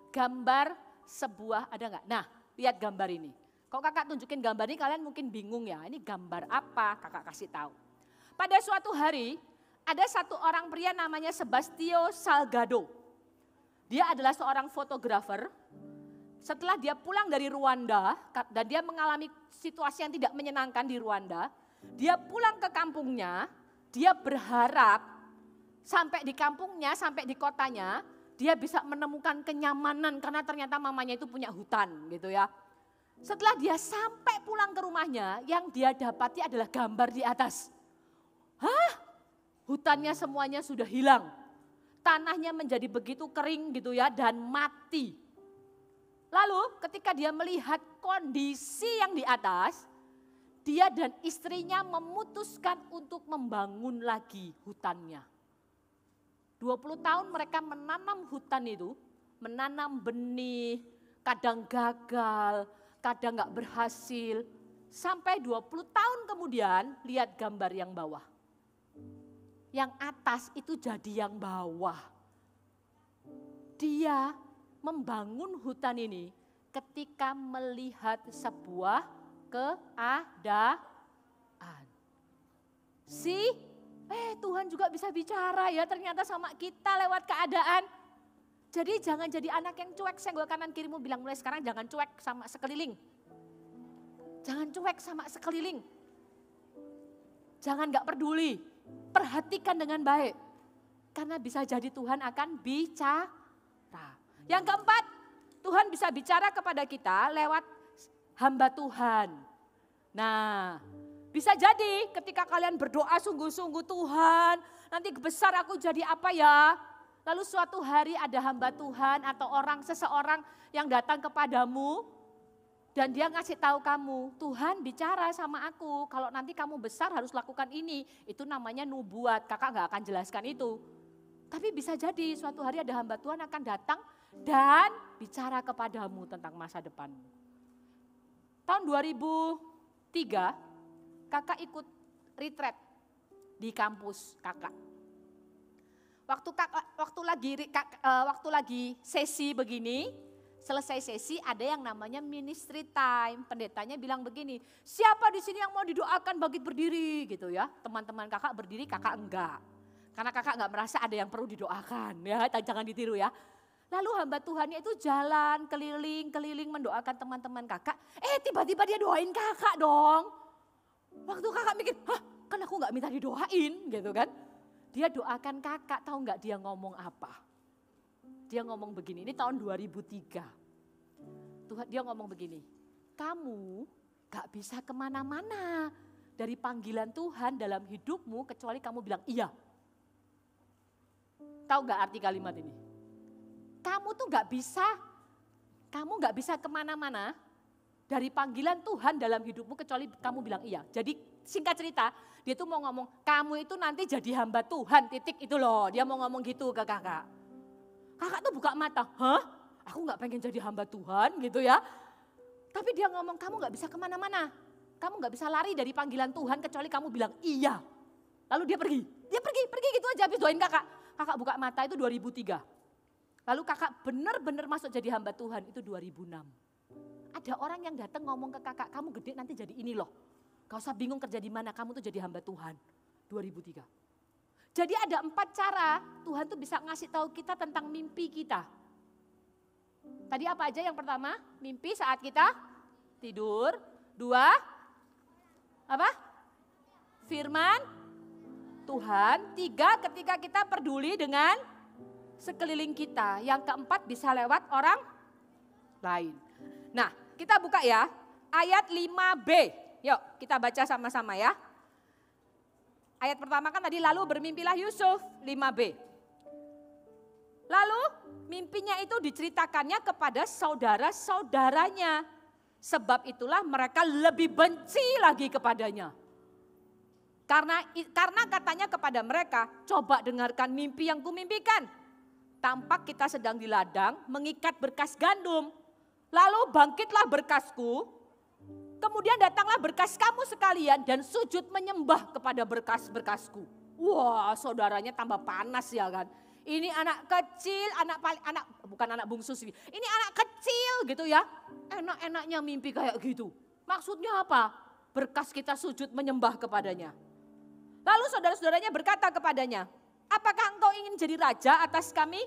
gambar sebuah, ada nggak? Nah, lihat gambar ini. Kalau kakak tunjukin gambar ini kalian mungkin bingung ya. Ini gambar apa? Kakak kasih tahu. Pada suatu hari ada satu orang pria namanya Sebastio Salgado. Dia adalah seorang fotografer. Setelah dia pulang dari Rwanda dan dia mengalami situasi yang tidak menyenangkan di Rwanda, dia pulang ke kampungnya, dia berharap sampai di kampungnya, sampai di kotanya, dia bisa menemukan kenyamanan karena ternyata mamanya itu punya hutan gitu ya. Setelah dia sampai pulang ke rumahnya, yang dia dapati adalah gambar di atas. Hah? Hutannya semuanya sudah hilang. Tanahnya menjadi begitu kering gitu ya dan mati. Lalu ketika dia melihat kondisi yang di atas, dia dan istrinya memutuskan untuk membangun lagi hutannya. 20 tahun mereka menanam hutan itu, menanam benih, kadang gagal, kadang gak berhasil. Sampai 20 tahun kemudian lihat gambar yang bawah. Yang atas itu jadi yang bawah. Dia membangun hutan ini ketika melihat sebuah keadaan. Tuhan juga bisa bicara ya ternyata sama kita lewat keadaan. Jadi jangan jadi anak yang cuek, senggol kanan kirimu bilang mulai sekarang jangan cuek sama sekeliling. Jangan cuek sama sekeliling. Jangan gak peduli, perhatikan dengan baik. Karena bisa jadi Tuhan akan bicara. Yang keempat, Tuhan bisa bicara kepada kita lewat hamba Tuhan. Nah, bisa jadi ketika kalian berdoa sungguh-sungguh Tuhan, nanti besar aku jadi apa ya? Lalu suatu hari ada hamba Tuhan atau seseorang yang datang kepadamu dan dia ngasih tahu kamu, Tuhan bicara sama aku, kalau nanti kamu besar harus lakukan ini. Itu namanya nubuat, kakak gak akan jelaskan itu. Tapi bisa jadi suatu hari ada hamba Tuhan akan datang dan bicara kepadamu tentang masa depanmu. Tahun 2003, kakak ikut retreat di kampus kakak. Waktu lagi sesi begini, selesai sesi ada yang namanya ministry time. Pendetanya bilang begini, siapa di sini yang mau didoakan bangkit berdiri gitu ya. Teman-teman kakak berdiri, kakak enggak. Karena kakak enggak merasa ada yang perlu didoakan ya, jangan ditiru ya. Lalu hamba Tuhannya itu jalan keliling mendoakan teman-teman kakak. Tiba-tiba dia doain kakak dong. Waktu kakak mikir, kan aku enggak minta didoain gitu kan. Dia doakan kakak, tahu enggak dia ngomong apa? Dia ngomong begini, ini tahun 2003. Dia ngomong begini, kamu gak bisa kemana-mana dari panggilan Tuhan dalam hidupmu kecuali kamu bilang iya. Tahu gak arti kalimat ini? Kamu tuh gak bisa kemana-mana dari panggilan Tuhan dalam hidupmu kecuali kamu bilang iya. Jadi singkat cerita, dia tuh mau ngomong, kamu itu nanti jadi hamba Tuhan, titik itu loh. Dia mau ngomong gitu ke kakak. Kakak tuh buka mata, aku gak pengen jadi hamba Tuhan gitu ya. Tapi dia ngomong, kamu gak bisa kemana-mana. Kamu gak bisa lari dari panggilan Tuhan kecuali kamu bilang iya. Lalu dia pergi gitu aja habis doain kakak. Kakak buka mata itu 2003. Lalu kakak benar-benar masuk jadi hamba Tuhan itu 2006. Ada orang yang datang ngomong ke kakak, kamu gede nanti jadi ini loh. Gak usah bingung kerja di mana, kamu tuh jadi hamba Tuhan. 2003. Jadi ada 4 cara Tuhan tuh bisa ngasih tahu kita tentang mimpi kita. Tadi apa aja yang pertama? Mimpi saat kita tidur. 2, apa? Firman Tuhan. 3, ketika kita peduli dengan sekeliling kita. Yang keempat bisa lewat orang lain. Nah, kita buka ya ayat 5b. Yuk kita baca sama-sama ya. Ayat pertama kan tadi lalu bermimpilah Yusuf 5b. Lalu mimpinya itu diceritakannya kepada saudara-saudaranya. Sebab itulah mereka lebih benci lagi kepadanya. Karena katanya kepada mereka, coba dengarkan mimpi yang kumimpikan. Tampak kita sedang di ladang mengikat berkas gandum. Lalu bangkitlah berkasku. Kemudian datanglah berkas kamu sekalian dan sujud menyembah kepada berkas-berkasku. Wah, saudaranya tambah panas ya kan. Ini anak kecil, bukan anak bungsu sih. Ini anak kecil gitu ya. Enak-enaknya mimpi kayak gitu. Maksudnya apa? Berkas kita sujud menyembah kepadanya. Lalu saudara-saudaranya berkata kepadanya, apakah engkau ingin jadi raja atas kami?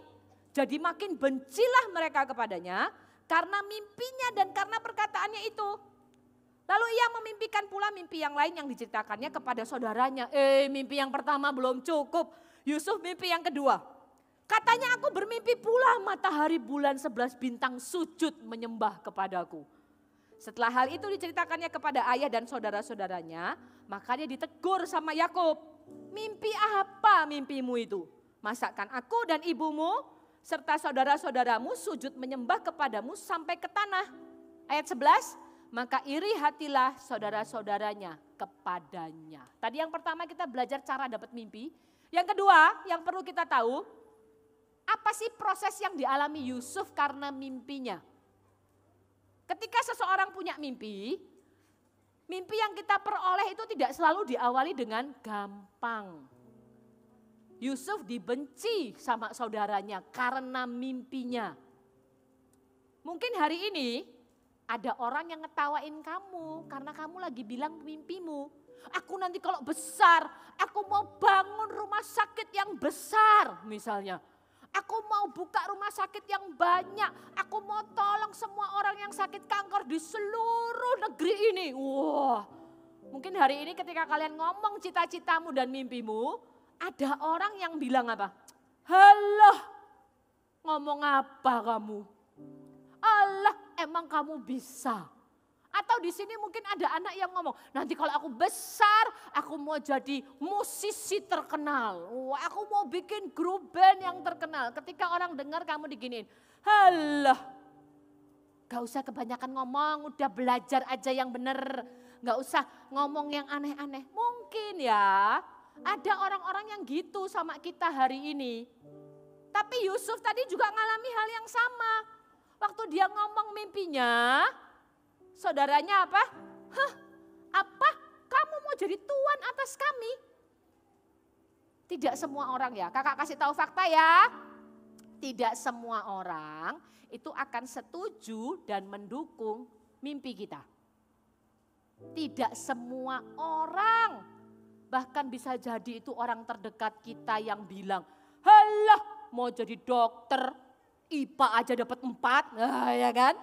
Jadi makin bencilah mereka kepadanya karena mimpinya dan karena perkataannya itu. Lalu ia memimpikan pula mimpi yang lain yang diceritakannya kepada saudaranya. Mimpi yang pertama belum cukup. Yusuf mimpi yang kedua. Katanya aku bermimpi pula matahari, bulan, 11 bintang sujud menyembah kepadaku. Setelah hal itu diceritakannya kepada ayah dan saudara-saudaranya, maka dia ditegur sama Yakub. Mimpi apa mimpimu itu? Masakan aku dan ibumu serta saudara-saudaramu sujud menyembah kepadamu sampai ke tanah. Ayat 11. Maka iri hatilah saudara-saudaranya kepadanya. Tadi yang pertama kita belajar cara dapat mimpi. Yang kedua yang perlu kita tahu, apa sih proses yang dialami Yusuf karena mimpinya? Ketika seseorang punya mimpi, mimpi yang kita peroleh itu tidak selalu diawali dengan gampang. Yusuf dibenci sama saudaranya karena mimpinya. Mungkin hari ini ada orang yang ngetawain kamu karena kamu lagi bilang mimpimu. Aku nanti kalau besar, aku mau bangun rumah sakit yang besar misalnya. Aku mau buka rumah sakit yang banyak. Aku mau tolong semua orang yang sakit kanker di seluruh negeri ini. Wah, mungkin hari ini ketika kalian ngomong cita-citamu dan mimpimu, ada orang yang bilang apa? Halah, ngomong apa kamu? Allah, emang kamu bisa? Atau di sini mungkin ada anak yang ngomong, nanti kalau aku besar, aku mau jadi musisi terkenal. Wah, aku mau bikin grup band yang terkenal. Ketika orang dengar kamu diginiin, halah, gak usah kebanyakan ngomong, udah belajar aja yang bener. Gak usah ngomong yang aneh-aneh. Mungkin ya, ada orang-orang yang gitu sama kita hari ini. Tapi Yusuf tadi juga ngalami hal yang sama. Waktu dia ngomong mimpinya, saudaranya apa? Hah, apa? Kamu mau jadi tuan atas kami? Tidak semua orang ya, kakak kasih tahu fakta ya. Tidak semua orang itu akan setuju dan mendukung mimpi kita. Tidak semua orang, bahkan bisa jadi itu orang terdekat kita yang bilang, halah mau jadi dokter, IPA aja dapat 4, nah, ya kan?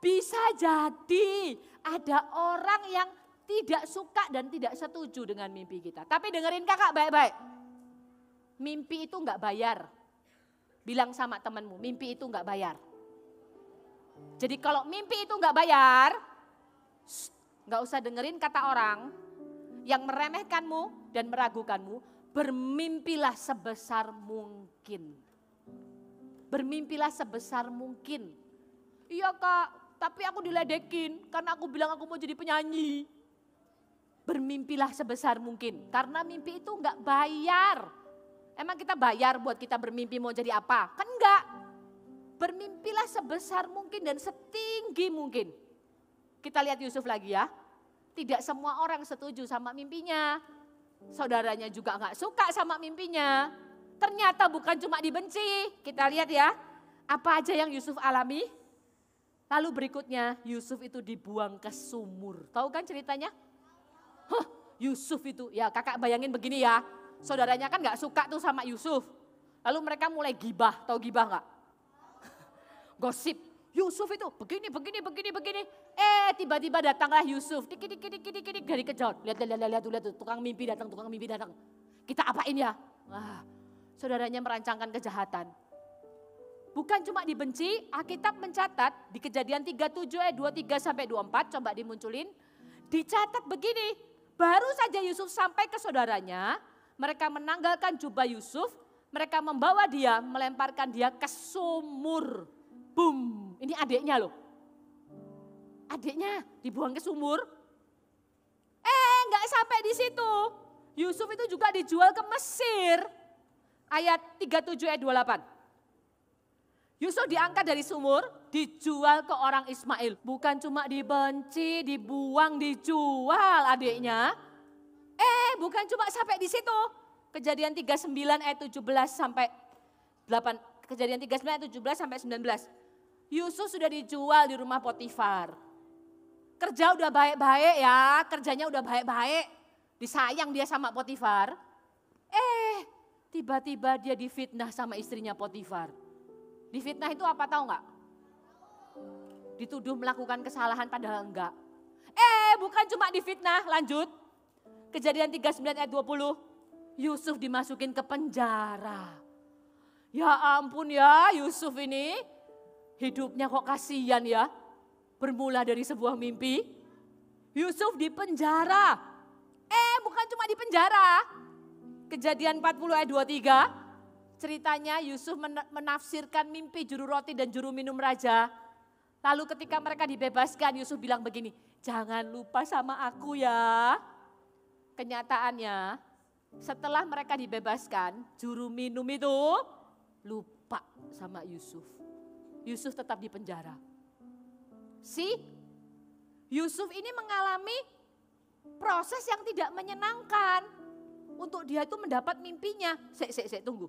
Bisa jadi ada orang yang tidak suka dan tidak setuju dengan mimpi kita. Tapi dengerin kakak baik-baik. Mimpi itu enggak bayar. Bilang sama temanmu, mimpi itu enggak bayar. Jadi kalau mimpi itu enggak bayar, enggak usah dengerin kata orang yang meremehkanmu dan meragukanmu. Bermimpilah sebesar mungkin. Bermimpilah sebesar mungkin. Iya kak, tapi aku diledekin karena aku bilang aku mau jadi penyanyi. Bermimpilah sebesar mungkin, karena mimpi itu enggak bayar. Emang kita bayar buat kita bermimpi mau jadi apa? Kan enggak. Bermimpilah sebesar mungkin dan setinggi mungkin. Kita lihat Yusuf lagi ya. Tidak semua orang setuju sama mimpinya. Saudaranya juga gak suka sama mimpinya. Ternyata bukan cuma dibenci. Kita lihat ya, apa aja yang Yusuf alami. Lalu berikutnya Yusuf itu dibuang ke sumur. Tahu kan ceritanya? Yusuf itu, ya kakak bayangin begini ya. Saudaranya kan gak suka tuh sama Yusuf. Lalu mereka mulai gibah, tahu gibah gak? Gosip, Yusuf itu begini. Tiba-tiba datanglah Yusuf. Dikit dari kejauhan. Lihat tuh, tukang mimpi datang. Kita apain ya? Wah, saudaranya merancangkan kejahatan. Bukan cuma dibenci, Alkitab mencatat di Kejadian 37 ayat 23 sampai 24, coba dimunculin. Dicatat begini, baru saja Yusuf sampai ke saudaranya, mereka menanggalkan jubah Yusuf, mereka membawa dia, melemparkan dia ke sumur. Boom, ini adiknya loh. Adiknya dibuang ke sumur. Enggak sampai di situ. Yusuf itu juga dijual ke Mesir. Ayat 37 ayat 28. Yusuf diangkat dari sumur, dijual ke orang Ismail. Bukan cuma dibenci, dibuang, dijual adiknya. Bukan cuma sampai di situ. Kejadian 39 ayat 17 sampai 8. Kejadian 39 ayat 17 sampai 19. Yusuf sudah dijual di rumah Potifar. Kerja udah baik-baik ya, kerjanya udah baik-baik. Disayang dia sama Potifar. Tiba-tiba dia difitnah sama istrinya Potifar. Difitnah itu apa tahu nggak? Dituduh melakukan kesalahan padahal enggak. Bukan cuma difitnah, lanjut. Kejadian 39 ayat 20. Yusuf dimasukin ke penjara. Ya ampun ya, Yusuf ini hidupnya kok kasihan ya. Bermula dari sebuah mimpi. Yusuf di penjara. Bukan cuma di penjara. Kejadian 40 ayat 23. Ceritanya Yusuf menafsirkan mimpi juru roti dan juru minum raja. Lalu ketika mereka dibebaskan, Yusuf bilang begini, jangan lupa sama aku ya. Kenyataannya setelah mereka dibebaskan, juru minum itu lupa sama Yusuf. Yusuf tetap di penjara. Yusuf ini mengalami proses yang tidak menyenangkan. Untuk dia itu mendapat mimpinya. Tunggu.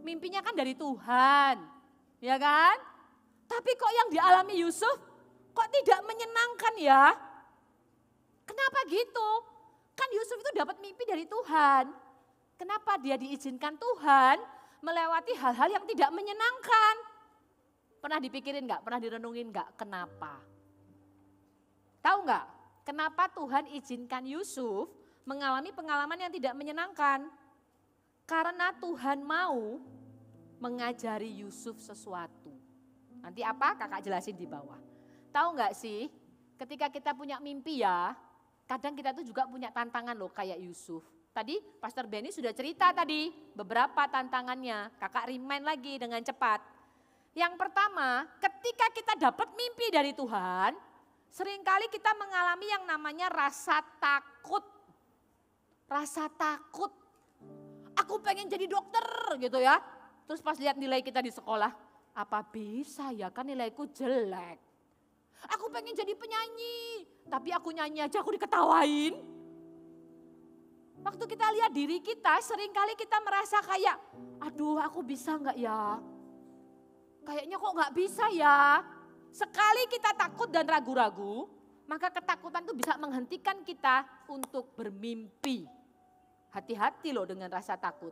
Mimpinya kan dari Tuhan, ya kan? Tapi kok yang dialami Yusuf kok tidak menyenangkan ya? Kenapa gitu? Kan Yusuf itu dapat mimpi dari Tuhan. Kenapa dia diizinkan Tuhan melewati hal-hal yang tidak menyenangkan? Pernah dipikirin gak? Pernah direnungin gak? Kenapa? Tahu gak? Kenapa Tuhan izinkan Yusuf mengalami pengalaman yang tidak menyenangkan? Karena Tuhan mau mengajari Yusuf sesuatu. Nanti apa? Kakak jelasin di bawah. Tahu nggak sih, ketika kita punya mimpi ya, kadang kita tuh juga punya tantangan loh kayak Yusuf. Tadi Pastor Benny sudah cerita tadi beberapa tantangannya. Kakak remind lagi dengan cepat. Yang pertama, ketika kita dapat mimpi dari Tuhan, seringkali kita mengalami yang namanya rasa takut. Rasa takut. Aku pengen jadi dokter gitu ya. Terus pas lihat nilai kita di sekolah, apa bisa ya kan nilaiku jelek. Aku pengen jadi penyanyi, tapi aku nyanyi aja aku diketawain. Waktu kita lihat diri kita, seringkali kita merasa kayak, aduh aku bisa nggak ya? Kayaknya kok nggak bisa ya? Sekali kita takut dan ragu-ragu, maka ketakutan itu bisa menghentikan kita untuk bermimpi. Hati-hati loh dengan rasa takut.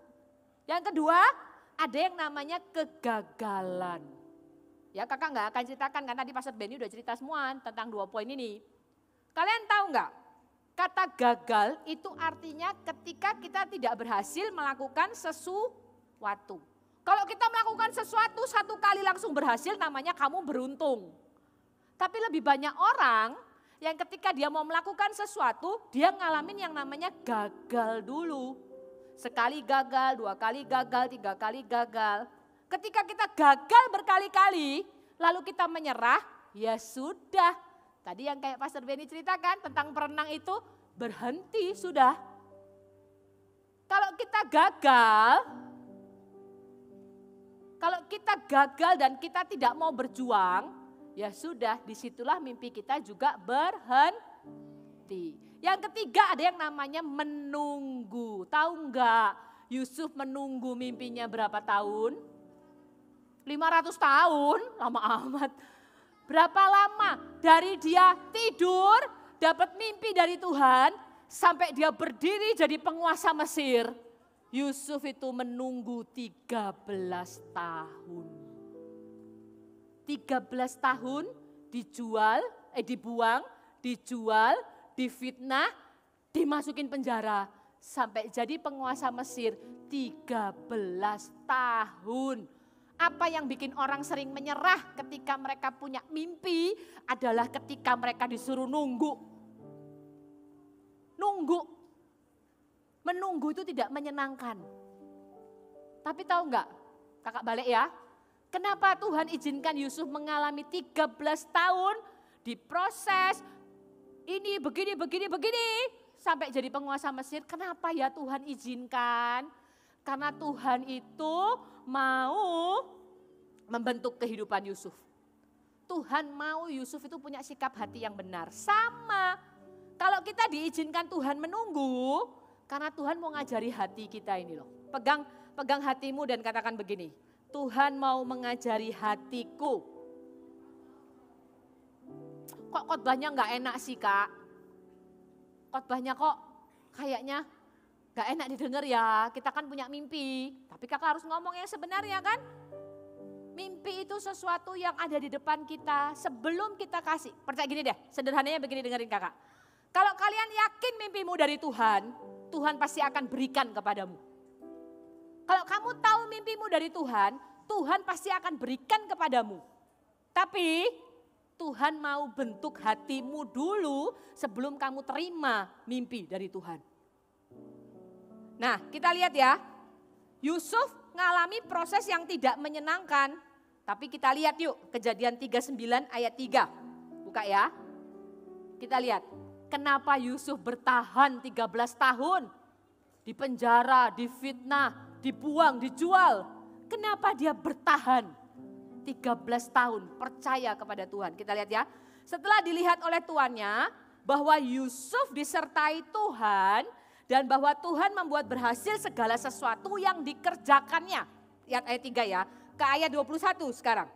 Yang kedua, ada yang namanya kegagalan. Ya kakak nggak akan ceritakan kan tadi Pastor Benny udah cerita semua tentang 2 poin ini. Kalian tahu nggak? Kata gagal itu artinya ketika kita tidak berhasil melakukan sesuatu. Kalau kita melakukan sesuatu 1 kali langsung berhasil namanya kamu beruntung. Tapi lebih banyak orang yang ketika dia mau melakukan sesuatu, dia ngalamin yang namanya gagal dulu. Sekali gagal, 2 kali gagal, 3 kali gagal. Ketika kita gagal berkali-kali, lalu kita menyerah, ya sudah. Tadi yang kayak Pastor Benny ceritakan tentang perenang itu, berhenti sudah. Kalau kita gagal dan kita tidak mau berjuang, ya sudah, disitulah mimpi kita juga berhenti. Yang ketiga ada yang namanya menunggu. Tahu enggak Yusuf menunggu mimpinya berapa tahun? 500 tahun, lama amat. Berapa lama dari dia tidur, dapat mimpi dari Tuhan, sampai dia berdiri jadi penguasa Mesir. Yusuf itu menunggu 13 tahun. 13 tahun dibuang, dijual, difitnah, dimasukin penjara. Sampai jadi penguasa Mesir 13 tahun. Apa yang bikin orang sering menyerah ketika mereka punya mimpi adalah ketika mereka disuruh nunggu. Nunggu. Menunggu itu tidak menyenangkan. Tapi tahu enggak, kakak balik ya. Kenapa Tuhan izinkan Yusuf mengalami 13 tahun diproses, ini begini, sampai jadi penguasa Mesir. Kenapa ya Tuhan izinkan? Karena Tuhan itu mau membentuk kehidupan Yusuf. Tuhan mau Yusuf itu punya sikap hati yang benar. Sama, kalau kita diizinkan Tuhan menunggu, karena Tuhan mau ngajari hati kita ini loh. Pegang hatimu dan katakan begini, Tuhan mau mengajari hatiku. Kok khotbahnya nggak enak sih kak? Khotbahnya kok kayaknya gak enak didengar ya, kita kan punya mimpi. Tapi kakak harus ngomong yang sebenarnya kan. Mimpi itu sesuatu yang ada di depan kita sebelum kita kasih. Percaya gini deh, sederhananya begini dengerin kakak. Kalau kalian yakin mimpimu dari Tuhan, Tuhan pasti akan berikan kepadamu. Kalau kamu tahu mimpimu dari Tuhan, Tuhan pasti akan berikan kepadamu. Tapi Tuhan mau bentuk hatimu dulu sebelum kamu terima mimpi dari Tuhan. Nah, kita lihat ya, Yusuf ngalami proses yang tidak menyenangkan. Tapi kita lihat yuk, Kejadian 39 ayat 3. Buka ya. Kita lihat, kenapa Yusuf bertahan 13 tahun. Di penjara, difitnah, dibuang, dijual. Kenapa dia bertahan 13 tahun percaya kepada Tuhan. Kita lihat ya, setelah dilihat oleh tuannya bahwa Yusuf disertai Tuhan, dan bahwa Tuhan membuat berhasil segala sesuatu yang dikerjakannya. Lihat ayat 3 ya, ke ayat 21 sekarang.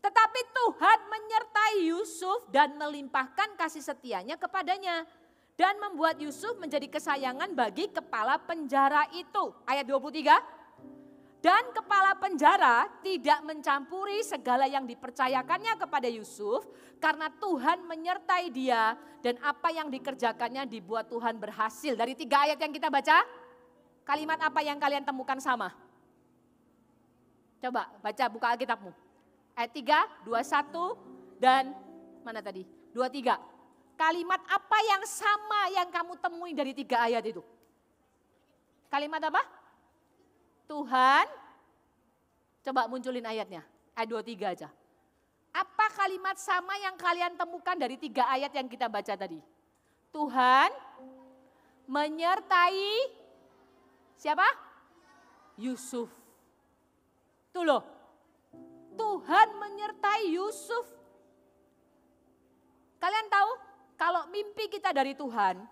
Tetapi Tuhan menyertai Yusuf dan melimpahkan kasih setianya kepadanya. Dan membuat Yusuf menjadi kesayangan bagi kepala penjara itu. Ayat 23. Dan kepala penjara tidak mencampuri segala yang dipercayakannya kepada Yusuf karena Tuhan menyertai dia dan apa yang dikerjakannya dibuat Tuhan berhasil. Dari 3 ayat yang kita baca, kalimat apa yang kalian temukan sama? Coba baca, buka Alkitabmu. Ayat 3, 21 dan mana tadi? 23. Kalimat apa yang sama yang kamu temui dari 3 ayat itu? Kalimat apa? Tuhan, coba munculin ayatnya, ayat 23 aja. Apa kalimat sama yang kalian temukan dari 3 ayat yang kita baca tadi? Tuhan menyertai siapa? Yusuf. Tuh loh, Tuhan menyertai Yusuf. Kalian tahu kalau mimpi kita dari Tuhan,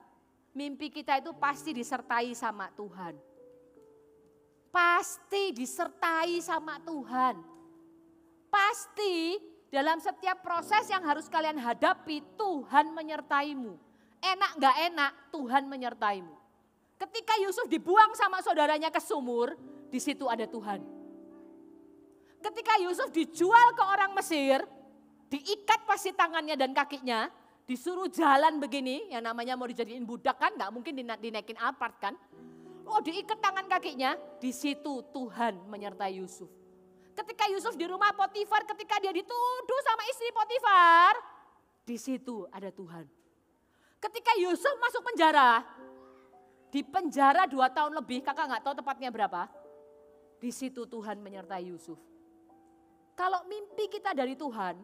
mimpi kita itu pasti disertai sama Tuhan. Pasti disertai sama Tuhan. Pasti dalam setiap proses yang harus kalian hadapi, Tuhan menyertaimu. Enak gak enak, Tuhan menyertaimu. Ketika Yusuf dibuang sama saudaranya ke sumur, di situ ada Tuhan. Ketika Yusuf dijual ke orang Mesir, diikat pasti tangannya dan kakinya, disuruh jalan begini, yang namanya mau dijadiin budak kan, gak mungkin dinaikin apart kan. Oh, diikat tangan kakinya, di situ Tuhan menyertai Yusuf. Ketika Yusuf di rumah Potifar, ketika dia dituduh sama istri Potifar, di situ ada Tuhan. Ketika Yusuf masuk penjara, di penjara 2 tahun lebih, kakak nggak tahu tepatnya berapa, di situ Tuhan menyertai Yusuf. Kalau mimpi kita dari Tuhan,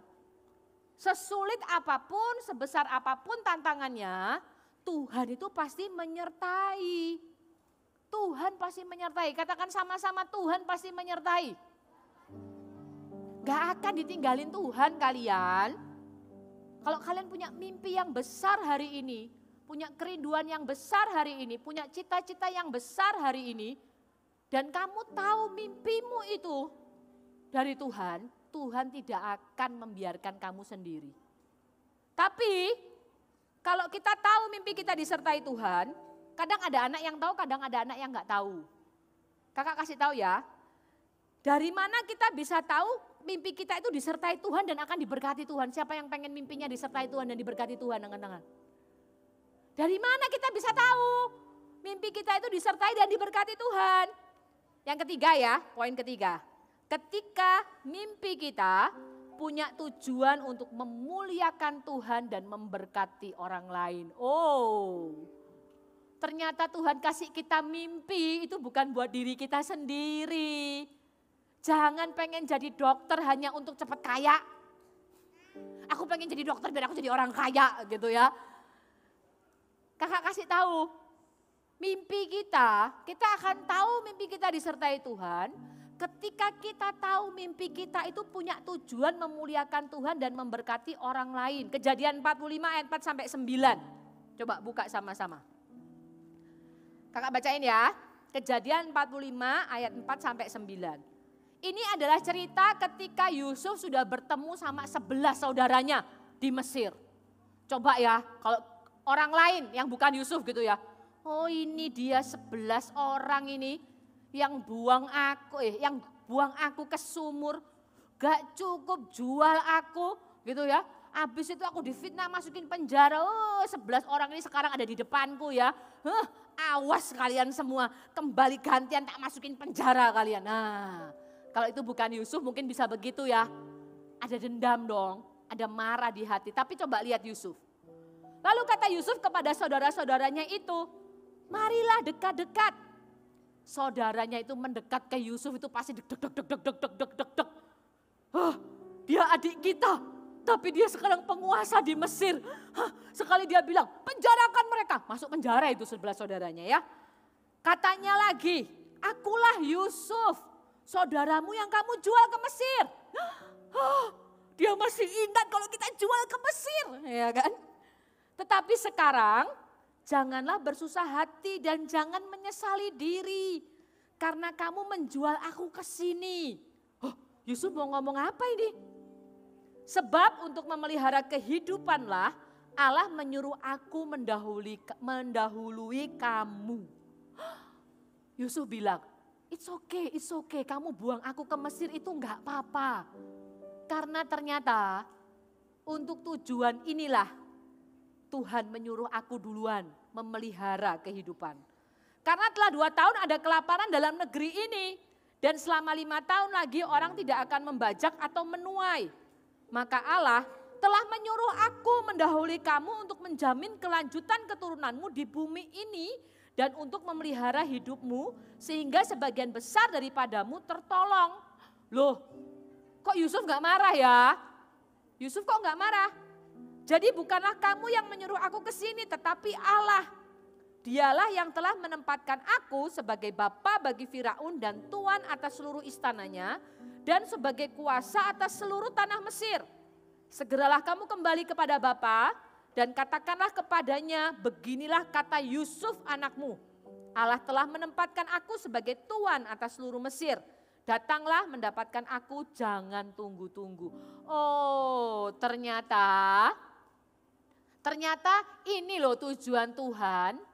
sesulit apapun, sebesar apapun tantangannya, Tuhan itu pasti menyertai. Tuhan pasti menyertai, katakan sama-sama Tuhan pasti menyertai. Gak akan ditinggalin Tuhan kalian. Kalau kalian punya mimpi yang besar hari ini, punya kerinduan yang besar hari ini, punya cita-cita yang besar hari ini, dan kamu tahu mimpimu itu dari Tuhan, Tuhan tidak akan membiarkan kamu sendiri. Tapi kalau kita tahu mimpi kita disertai Tuhan, kadang ada anak yang tahu, kadang ada anak yang nggak tahu. Kakak kasih tahu ya, dari mana kita bisa tahu mimpi kita itu disertai Tuhan dan akan diberkati Tuhan? Siapa yang pengen mimpinya disertai Tuhan dan diberkati Tuhan? Angkat tangan. Dari mana kita bisa tahu mimpi kita itu disertai dan diberkati Tuhan? Yang ketiga ya, poin ketiga. Ketika mimpi kita punya tujuan untuk memuliakan Tuhan dan memberkati orang lain. Oh, ternyata Tuhan kasih kita mimpi itu bukan buat diri kita sendiri. Jangan pengen jadi dokter hanya untuk cepat kaya. Aku pengen jadi dokter biar aku jadi orang kaya gitu ya. Kakak kasih tahu, mimpi kita akan tahu mimpi kita disertai Tuhan ketika kita tahu mimpi kita itu punya tujuan memuliakan Tuhan dan memberkati orang lain. Kejadian 45 ayat 4 sampai 9. Coba buka sama-sama. Kakak bacain ya. Kejadian 45 ayat 4 sampai 9. Ini adalah cerita ketika Yusuf sudah bertemu sama 11 saudaranya di Mesir. Coba ya, kalau orang lain yang bukan Yusuf gitu ya. Oh, ini dia 11 orang ini yang buang aku ke sumur, gak cukup jual aku gitu ya. Habis itu aku difitnah masukin penjara. Oh, 11 orang ini sekarang ada di depanku ya. Awas kalian semua, kembali gantian tak masukin penjara kalian. Nah, kalau itu bukan Yusuf mungkin bisa begitu ya. Ada dendam dong, ada marah di hati. Tapi coba lihat Yusuf. Lalu kata Yusuf kepada saudara-saudaranya itu, marilah dekat-dekat. Saudaranya itu mendekat ke Yusuf itu pasti deg. Dia adik kita, tapi dia sekarang penguasa di Mesir. Sekali dia bilang, penjarakan mereka. Masuk penjara itu 11 saudaranya ya. Katanya lagi, akulah Yusuf, saudaramu yang kamu jual ke Mesir. Dia masih ingat kalau kita jual ke Mesir, ya kan? Tetapi sekarang janganlah bersusah hati dan jangan menyesali diri karena kamu menjual aku ke sini. Yusuf mau ngomong apa ini? Sebab untuk memelihara kehidupanlah Allah menyuruh aku mendahului kamu. Yusuf bilang, it's okay, kamu buang aku ke Mesir itu enggak apa-apa. Karena ternyata untuk tujuan inilah Tuhan menyuruh aku duluan memelihara kehidupan. Karena telah 2 tahun ada kelaparan dalam negeri ini. Dan selama 5 tahun lagi orang tidak akan membajak atau menuai. Maka Allah telah menyuruh aku mendahului kamu untuk menjamin kelanjutan keturunanmu di bumi ini. Dan untuk memelihara hidupmu sehingga sebagian besar daripadamu tertolong. Loh, kok Yusuf gak marah ya? Yusuf kok gak marah? Jadi bukanlah kamu yang menyuruh aku ke sini, tetapi Allah. Dialah yang telah menempatkan aku sebagai bapa bagi Firaun dan tuan atas seluruh istananya dan sebagai kuasa atas seluruh tanah Mesir. Segeralah kamu kembali kepada bapa dan katakanlah kepadanya, beginilah kata Yusuf anakmu. Allah telah menempatkan aku sebagai tuan atas seluruh Mesir. Datanglah mendapatkan aku, jangan tunggu-tunggu. Oh, ternyata ini loh tujuan Tuhan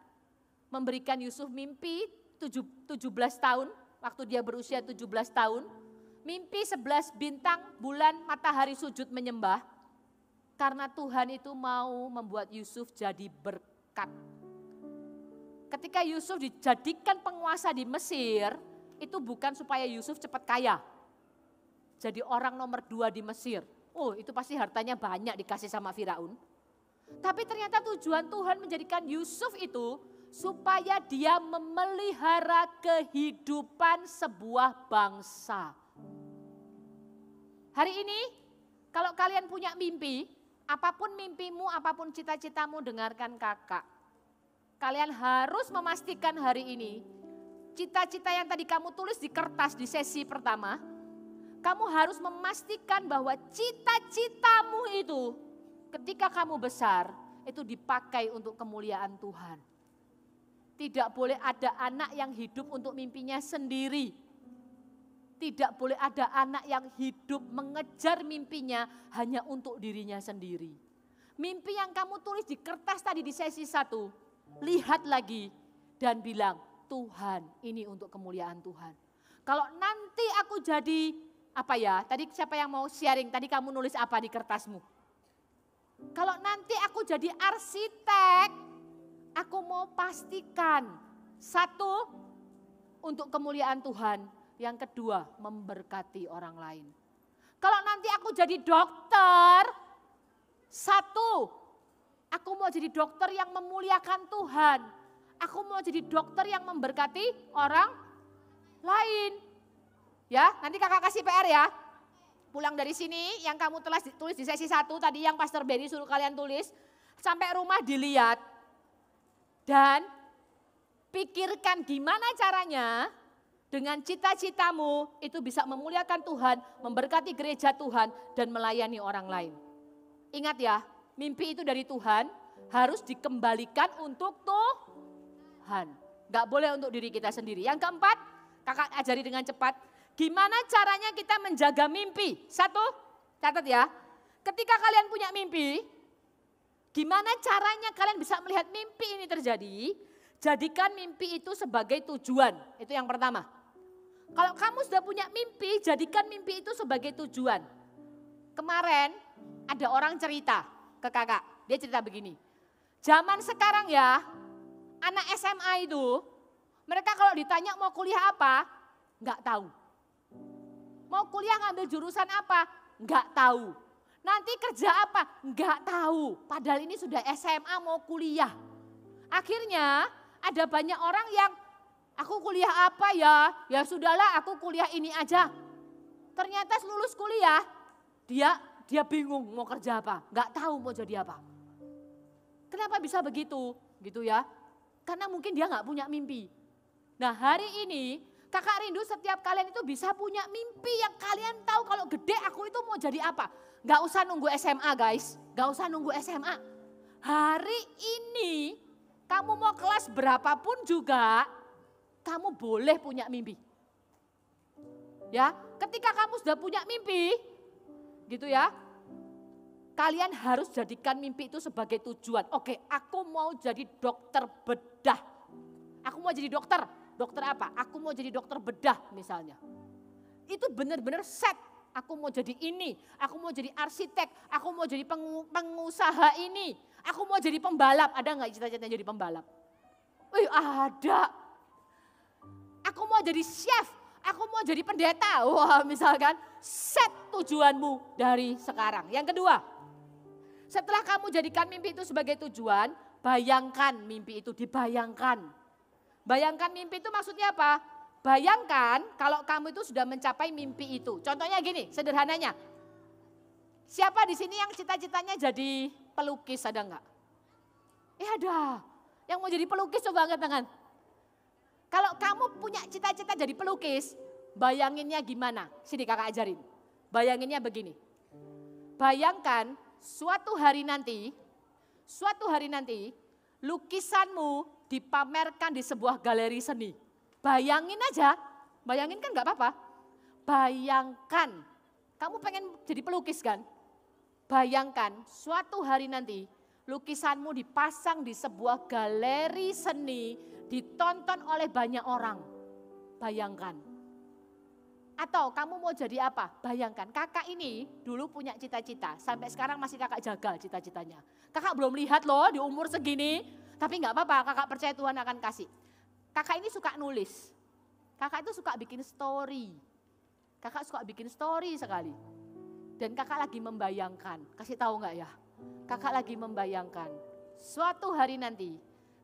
memberikan Yusuf mimpi 17 tahun, waktu dia berusia 17 tahun. Mimpi 11 bintang, bulan, matahari sujud menyembah. Karena Tuhan itu mau membuat Yusuf jadi berkat. Ketika Yusuf dijadikan penguasa di Mesir, itu bukan supaya Yusuf cepat kaya. Jadi orang nomor 2 di Mesir. Oh, itu pasti hartanya banyak dikasih sama Firaun. Tapi ternyata tujuan Tuhan menjadikan Yusuf itu supaya dia memelihara kehidupan sebuah bangsa. Hari ini kalau kalian punya mimpi, apapun mimpimu, apapun cita-citamu, dengarkan kakak. Kalian harus memastikan hari ini, cita-cita yang tadi kamu tulis di kertas di sesi pertama, kamu harus memastikan bahwa cita-citamu itu ketika kamu besar, itu dipakai untuk kemuliaan Tuhan. Tidak boleh ada anak yang hidup untuk mimpinya sendiri. Tidak boleh ada anak yang hidup mengejar mimpinya hanya untuk dirinya sendiri. Mimpi yang kamu tulis di kertas tadi di sesi 1, lihat lagi dan bilang, Tuhan, ini untuk kemuliaan Tuhan. Kalau nanti aku jadi, tadi siapa yang mau sharing, tadi kamu nulis apa di kertasmu? Kalau nanti aku jadi arsitek, aku mau pastikan, 1, untuk kemuliaan Tuhan. Yang kedua, memberkati orang lain. Kalau nanti aku jadi dokter, 1, aku mau jadi dokter yang memuliakan Tuhan. Aku mau jadi dokter yang memberkati orang lain. Ya, nanti kakak kasih PR ya. Pulang dari sini yang kamu telah tulis di sesi 1 tadi yang Pastor Benny suruh kalian tulis. Sampai rumah dilihat. Dan pikirkan gimana caranya dengan cita-citamu itu bisa memuliakan Tuhan, memberkati gereja Tuhan dan melayani orang lain. Ingat ya, mimpi itu dari Tuhan harus dikembalikan untuk Tuhan. Gak boleh untuk diri kita sendiri. Yang keempat, kakak ajari dengan cepat. Gimana caranya kita menjaga mimpi? 1, catat ya. Ketika kalian punya mimpi, gimana caranya kalian bisa melihat mimpi ini terjadi? Jadikan mimpi itu sebagai tujuan. Itu yang pertama. Kalau kamu sudah punya mimpi, jadikan mimpi itu sebagai tujuan. Kemarin ada orang cerita ke kakak. Dia cerita begini. Zaman sekarang ya, anak SMA itu, mereka kalau ditanya mau kuliah apa, nggak tahu. Mau kuliah ngambil jurusan apa, nggak tahu. Nanti kerja apa, nggak tahu. Padahal ini sudah SMA mau kuliah. Akhirnya ada banyak orang yang, aku kuliah apa ya? Ya sudahlah aku kuliah ini aja. Ternyata lulus kuliah, dia bingung mau kerja apa, nggak tahu mau jadi apa. Kenapa bisa begitu? Gitu ya. Karena mungkin dia nggak punya mimpi. Nah hari ini kakak rindu setiap kalian itu bisa punya mimpi yang kalian tahu kalau gede aku itu mau jadi apa. Gak usah nunggu SMA guys, gak usah nunggu SMA. Hari ini kamu mau kelas berapapun juga kamu boleh punya mimpi. Ya, ketika kamu sudah punya mimpi gitu ya. Kalian harus jadikan mimpi itu sebagai tujuan. Oke, aku mau jadi dokter bedah. Aku mau jadi dokter. Dokter apa? Aku mau jadi dokter bedah misalnya. Itu benar-benar set. Aku mau jadi ini. Aku mau jadi arsitek. Aku mau jadi pengusaha ini. Aku mau jadi pembalap. Ada nggak cita-citanya jadi pembalap? Wih ada. Aku mau jadi chef. Aku mau jadi pendeta. Wah misalkan set tujuanmu dari sekarang. Yang kedua. Setelah kamu jadikan mimpi itu sebagai tujuan, bayangkan mimpi itu, dibayangkan. Bayangkan mimpi itu maksudnya apa? Bayangkan kalau kamu itu sudah mencapai mimpi itu. Contohnya gini, sederhananya. Siapa di sini yang cita-citanya jadi pelukis, ada enggak? Ada. Yang mau jadi pelukis coba angkat tangan. Kalau kamu punya cita-cita jadi pelukis, bayanginnya gimana? Sini kakak ajarin. Bayanginnya begini. Bayangkan suatu hari nanti lukisanmu dipamerkan di sebuah galeri seni. Bayangin aja, bayangin kan gak apa-apa. Bayangkan, kamu pengen jadi pelukis kan? Bayangkan suatu hari nanti lukisanmu dipasang di sebuah galeri seni, ditonton oleh banyak orang. Bayangkan. Atau kamu mau jadi apa? Bayangkan, kakak ini dulu punya cita-cita, sampai sekarang masih kakak jaga cita-citanya. Kakak belum lihat loh di umur segini, tapi gak apa-apa, kakak percaya Tuhan akan kasih. Kakak ini suka nulis, kakak itu suka bikin story. Kakak suka bikin story sekali. Dan kakak lagi membayangkan, kasih tahu gak ya? Kakak lagi membayangkan, suatu hari nanti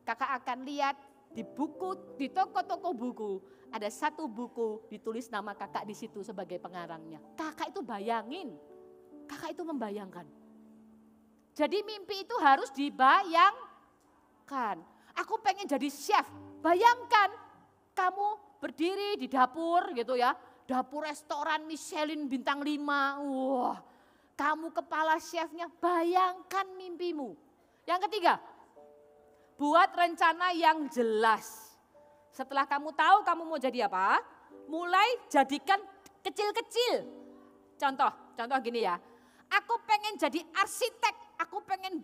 kakak akan lihat di buku, di toko-toko buku, ada satu buku ditulis nama kakak di situ sebagai pengarangnya. Kakak itu bayangin, kakak itu membayangkan. Jadi mimpi itu harus dibayangkan. Aku pengen jadi chef, bayangkan kamu berdiri di dapur gitu ya. Dapur restoran Michelin bintang 5, wah kamu kepala chefnya, bayangkan mimpimu. Yang ketiga, buat rencana yang jelas. Setelah kamu tahu kamu mau jadi apa, mulai jadikan kecil-kecil. Contoh gini ya. Aku pengen jadi arsitek, aku pengen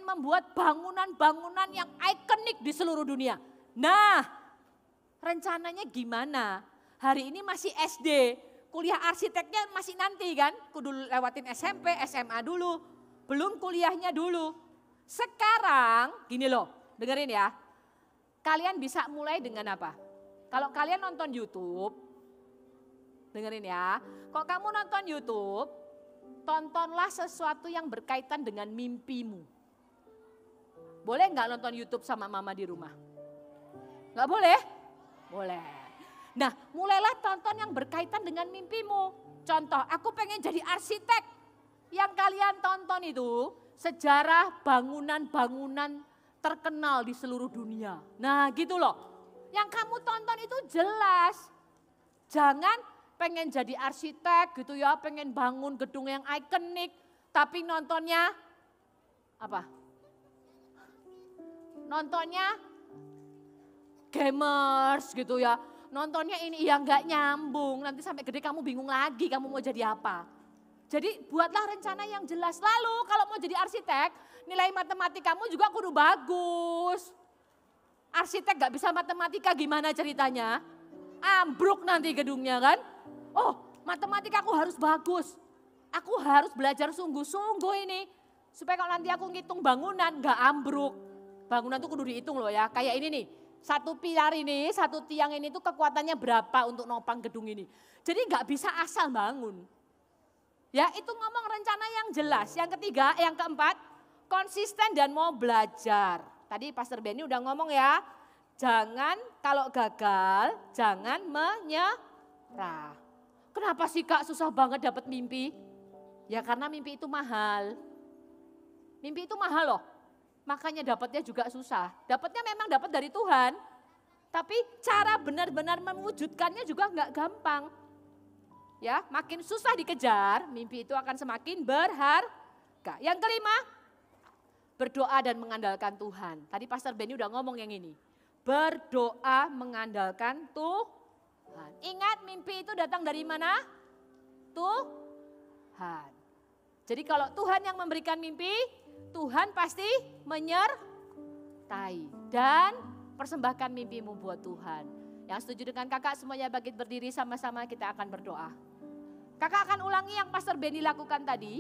membuat bangunan-bangunan yang ikonik di seluruh dunia. Nah, rencananya gimana? Hari ini masih SD, kuliah arsiteknya masih nanti kan? Kudu lewatin SMP, SMA dulu, belum kuliahnya dulu. Sekarang, gini loh, dengerin ya. Kalian bisa mulai dengan apa? Kalau kalian nonton YouTube, dengerin ya. Kalau kamu nonton YouTube, tontonlah sesuatu yang berkaitan dengan mimpimu. Boleh nggak nonton YouTube sama mama di rumah? Nggak boleh? Boleh. Nah, mulailah tonton yang berkaitan dengan mimpimu. Contoh, aku pengen jadi arsitek. Yang kalian tonton itu sejarah bangunan-bangunan terkenal di seluruh dunia. Nah gitu loh, yang kamu tonton itu jelas. Jangan pengen jadi arsitek gitu ya, pengen bangun gedung yang ikonik, tapi nontonnya apa? Nontonnya gamers gitu ya, nontonnya ini yang nggak nyambung, nanti sampai gede kamu bingung lagi kamu mau jadi apa. Jadi buatlah rencana yang jelas. Lalu kalau mau jadi arsitek, nilai matematikamu juga kudu bagus. Arsitek gak bisa matematika gimana ceritanya? Ambruk nanti gedungnya kan? Oh, matematikaku harus bagus. Aku harus belajar sungguh-sungguh ini. Supaya kalau nanti aku ngitung bangunan gak ambruk. Bangunan tuh kudu dihitung loh ya. Kayak ini nih, satu pilar ini, satu tiang ini tuh kekuatannya berapa untuk nopang gedung ini. Jadi gak bisa asal bangun. Ya itu ngomong rencana yang jelas. Yang ketiga, yang keempat, konsisten dan mau belajar. Tadi Pastor Benny udah ngomong ya, jangan kalau gagal, jangan menyerah. Kenapa sih Kak susah banget dapat mimpi? Ya karena mimpi itu mahal. Mimpi itu mahal loh, makanya dapatnya juga susah. Dapatnya memang dapat dari Tuhan, tapi cara benar-benar mewujudkannya juga nggak gampang. Ya, makin susah dikejar, mimpi itu akan semakin berharga. Yang kelima, berdoa dan mengandalkan Tuhan. Tadi Pastor Benny udah ngomong yang ini. Berdoa mengandalkan Tuhan. Ingat mimpi itu datang dari mana? Tuhan. Jadi kalau Tuhan yang memberikan mimpi, Tuhan pasti menyertai. Dan persembahkan mimpimu buat Tuhan. Yang setuju dengan kakak semuanya bangkit berdiri, sama-sama kita akan berdoa. Kakak akan ulangi yang Pastor Benny lakukan tadi.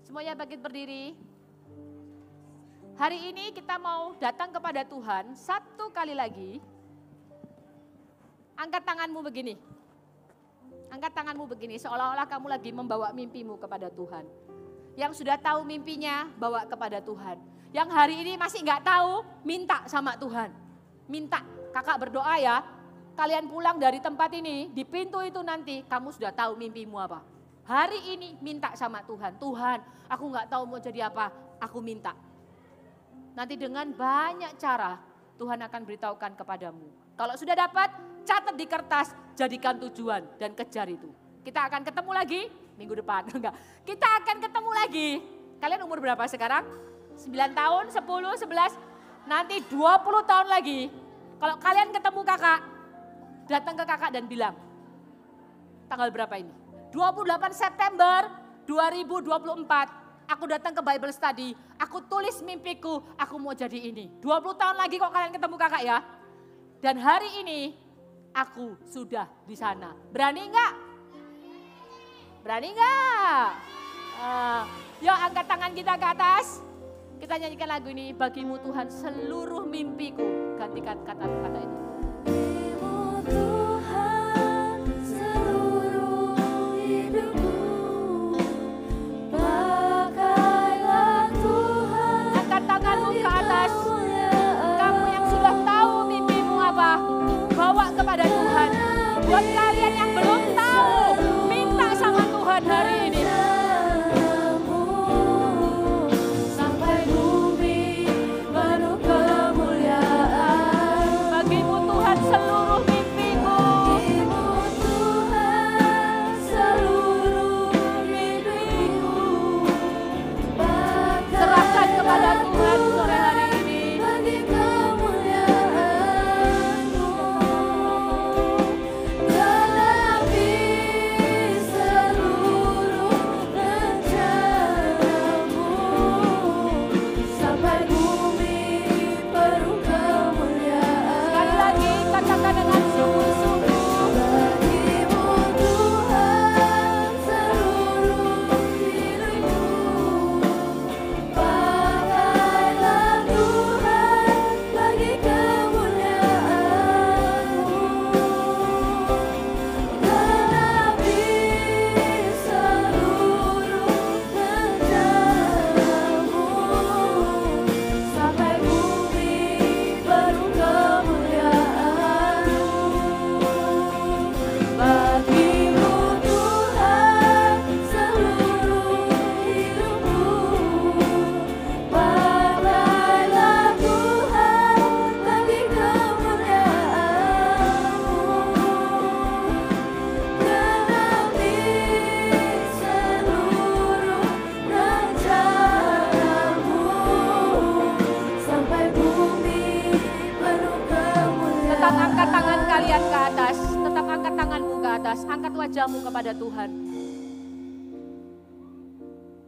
Semuanya bangkit berdiri. Hari ini kita mau datang kepada Tuhan satu kali lagi. Angkat tanganmu begini. Angkat tanganmu begini seolah-olah kamu lagi membawa mimpimu kepada Tuhan. Yang sudah tahu mimpinya bawa kepada Tuhan. Yang hari ini masih nggak tahu minta sama Tuhan. Minta. Kakak berdoa ya, kalian pulang dari tempat ini, di pintu itu nanti kamu sudah tahu mimpimu apa. Hari ini minta sama Tuhan, Tuhan aku gak tahu mau jadi apa, aku minta. Nanti dengan banyak cara Tuhan akan beritahukan kepadamu. Kalau sudah dapat, catat di kertas, jadikan tujuan dan kejar itu. Kita akan ketemu lagi minggu depan, enggak. Kita akan ketemu lagi. Kalian umur berapa sekarang? 9 tahun, 10, 11, nanti 20 tahun lagi. Kalau kalian ketemu kakak, datang ke kakak dan bilang, tanggal berapa ini? 28 September 2024, aku datang ke Bible Study, aku tulis mimpiku, aku mau jadi ini. 20 tahun lagi kok kalian ketemu kakak ya. Dan hari ini, aku sudah di sana. Berani enggak? Berani enggak? Yuk angkat tangan kita ke atas. Kita nyanyikan lagu ini, bagimu Tuhan seluruh mimpiku. Gantikan kata-kata ini.
Bagimu Tuhan seluruh hidupku. Pakailah Tuhan.
Angkat tanganmu ke atas. Kamu yang sudah tahu mimpimu apa, bawa kepada Tuhan. Buat kalian yang belum tahu, minta sama Tuhan hari ini. Bagimu Tuhan atas, angkat wajahmu kepada Tuhan.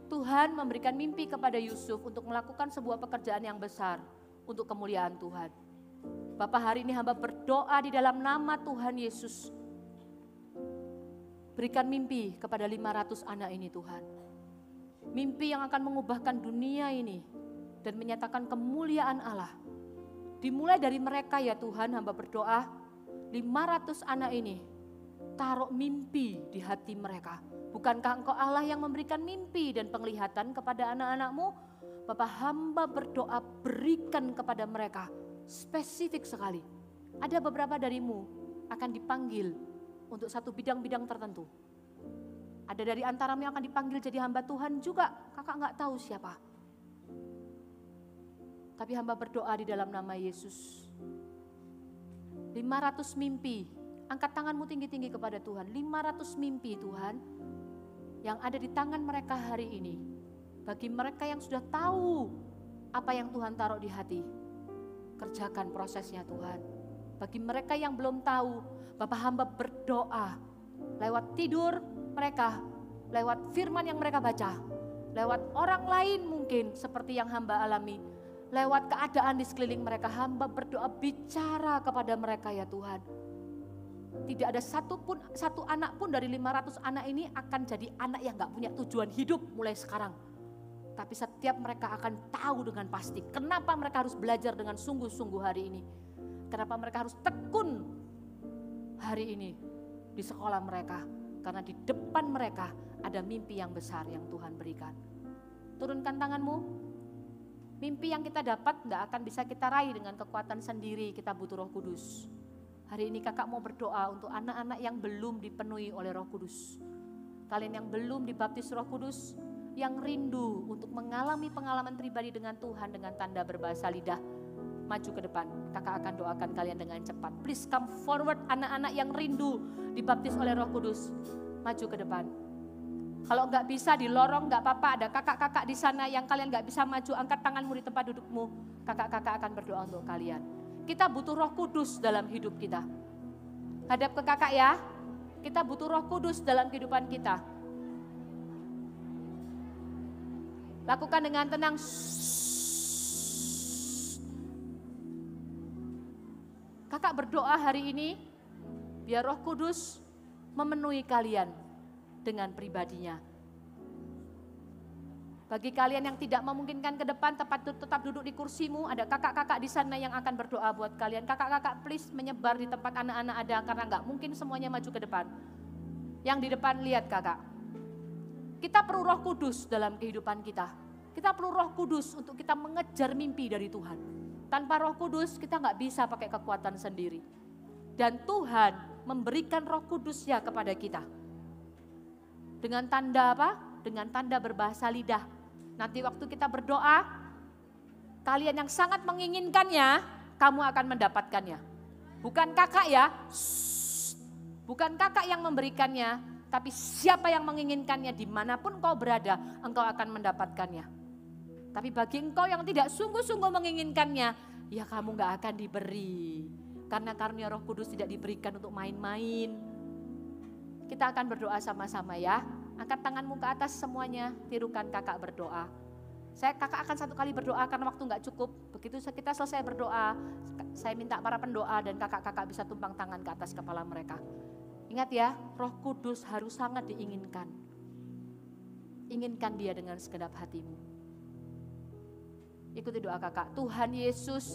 Tuhan memberikan mimpi kepada Yusuf untuk melakukan sebuah pekerjaan yang besar untuk kemuliaan Tuhan. Bapak, hari ini hamba berdoa di dalam nama Tuhan Yesus. Berikan mimpi kepada 500 anak ini Tuhan. Mimpi yang akan mengubahkan dunia ini dan menyatakan kemuliaan Allah. Dimulai dari mereka ya Tuhan, hamba berdoa 500 anak ini taruh mimpi di hati mereka. Bukankah Engkau Allah yang memberikan mimpi dan penglihatan kepada anak-anak-Mu? Bapak, hamba berdoa berikan kepada mereka spesifik sekali. Ada beberapa darimu akan dipanggil untuk satu bidang-bidang tertentu. Ada dari antaramu yang akan dipanggil jadi hamba Tuhan juga, kakak nggak tahu siapa. Tapi hamba berdoa di dalam nama Yesus. 500 mimpi, angkat tanganmu tinggi-tinggi kepada Tuhan. 500 mimpi Tuhan yang ada di tangan mereka hari ini. Bagi mereka yang sudah tahu apa yang Tuhan taruh di hati, kerjakan prosesnya Tuhan. Bagi mereka yang belum tahu, Bapak hamba berdoa lewat tidur mereka, lewat firman yang mereka baca, lewat orang lain mungkin seperti yang hamba alami, lewat keadaan di sekeliling mereka, hamba berdoa bicara kepada mereka ya Tuhan. Tidak ada satu anak pun dari 500 anak ini akan jadi anak yang gak punya tujuan hidup mulai sekarang. Tapi setiap mereka akan tahu dengan pasti kenapa mereka harus belajar dengan sungguh-sungguh hari ini. Kenapa mereka harus tekun hari ini di sekolah mereka. Karena di depan mereka ada mimpi yang besar yang Tuhan berikan. Turunkan tanganmu. Mimpi yang kita dapat tidak akan bisa kita raih dengan kekuatan sendiri, kita butuh Roh Kudus. Hari ini kakak mau berdoa untuk anak-anak yang belum dipenuhi oleh Roh Kudus. Kalian yang belum dibaptis Roh Kudus, yang rindu untuk mengalami pengalaman pribadi dengan Tuhan dengan tanda berbahasa lidah, maju ke depan. Kakak akan doakan kalian dengan cepat. Please come forward, anak-anak yang rindu dibaptis oleh Roh Kudus, maju ke depan. Kalau nggak bisa di lorong nggak apa-apa, ada kakak-kakak di sana yang kalian nggak bisa maju, angkat tanganmu di tempat dudukmu. Kakak-kakak akan berdoa untuk kalian. Kita butuh Roh Kudus dalam hidup kita. Hadap ke kakak ya. Kita butuh Roh Kudus dalam kehidupan kita. Lakukan dengan tenang. Kakak berdoa hari ini biar Roh Kudus memenuhi kalian dengan pribadinya. Bagi kalian yang tidak memungkinkan ke depan, tetap duduk di kursimu, ada kakak-kakak di sana yang akan berdoa buat kalian. Kakak-kakak please menyebar di tempat anak-anak ada, karena nggak mungkin semuanya maju ke depan. Yang di depan lihat kakak. Kita perlu Roh Kudus dalam kehidupan kita. Kita perlu Roh Kudus untuk kita mengejar mimpi dari Tuhan. Tanpa Roh Kudus kita nggak bisa pakai kekuatan sendiri. Dan Tuhan memberikan Roh Kudus-Nya kepada kita. Dengan tanda apa? Dengan tanda berbahasa lidah. Nanti waktu kita berdoa, kalian yang sangat menginginkannya, kamu akan mendapatkannya. Bukan kakak ya, bukan kakak yang memberikannya, tapi siapa yang menginginkannya dimanapun kau berada, engkau akan mendapatkannya. Tapi bagi engkau yang tidak sungguh-sungguh menginginkannya, ya kamu gak akan diberi. Karena karunia Roh Kudus tidak diberikan untuk main-main. Kita akan berdoa sama-sama ya. Angkat tanganmu ke atas semuanya, tirukan kakak berdoa. Kakak akan satu kali berdoa karena waktu gak cukup. Begitu kita selesai berdoa, saya minta para pendoa dan kakak-kakak bisa tumpang tangan ke atas kepala mereka. Ingat ya, Roh Kudus harus sangat diinginkan. Inginkan dia dengan segenap hatimu. Ikuti doa kakak. Tuhan Yesus,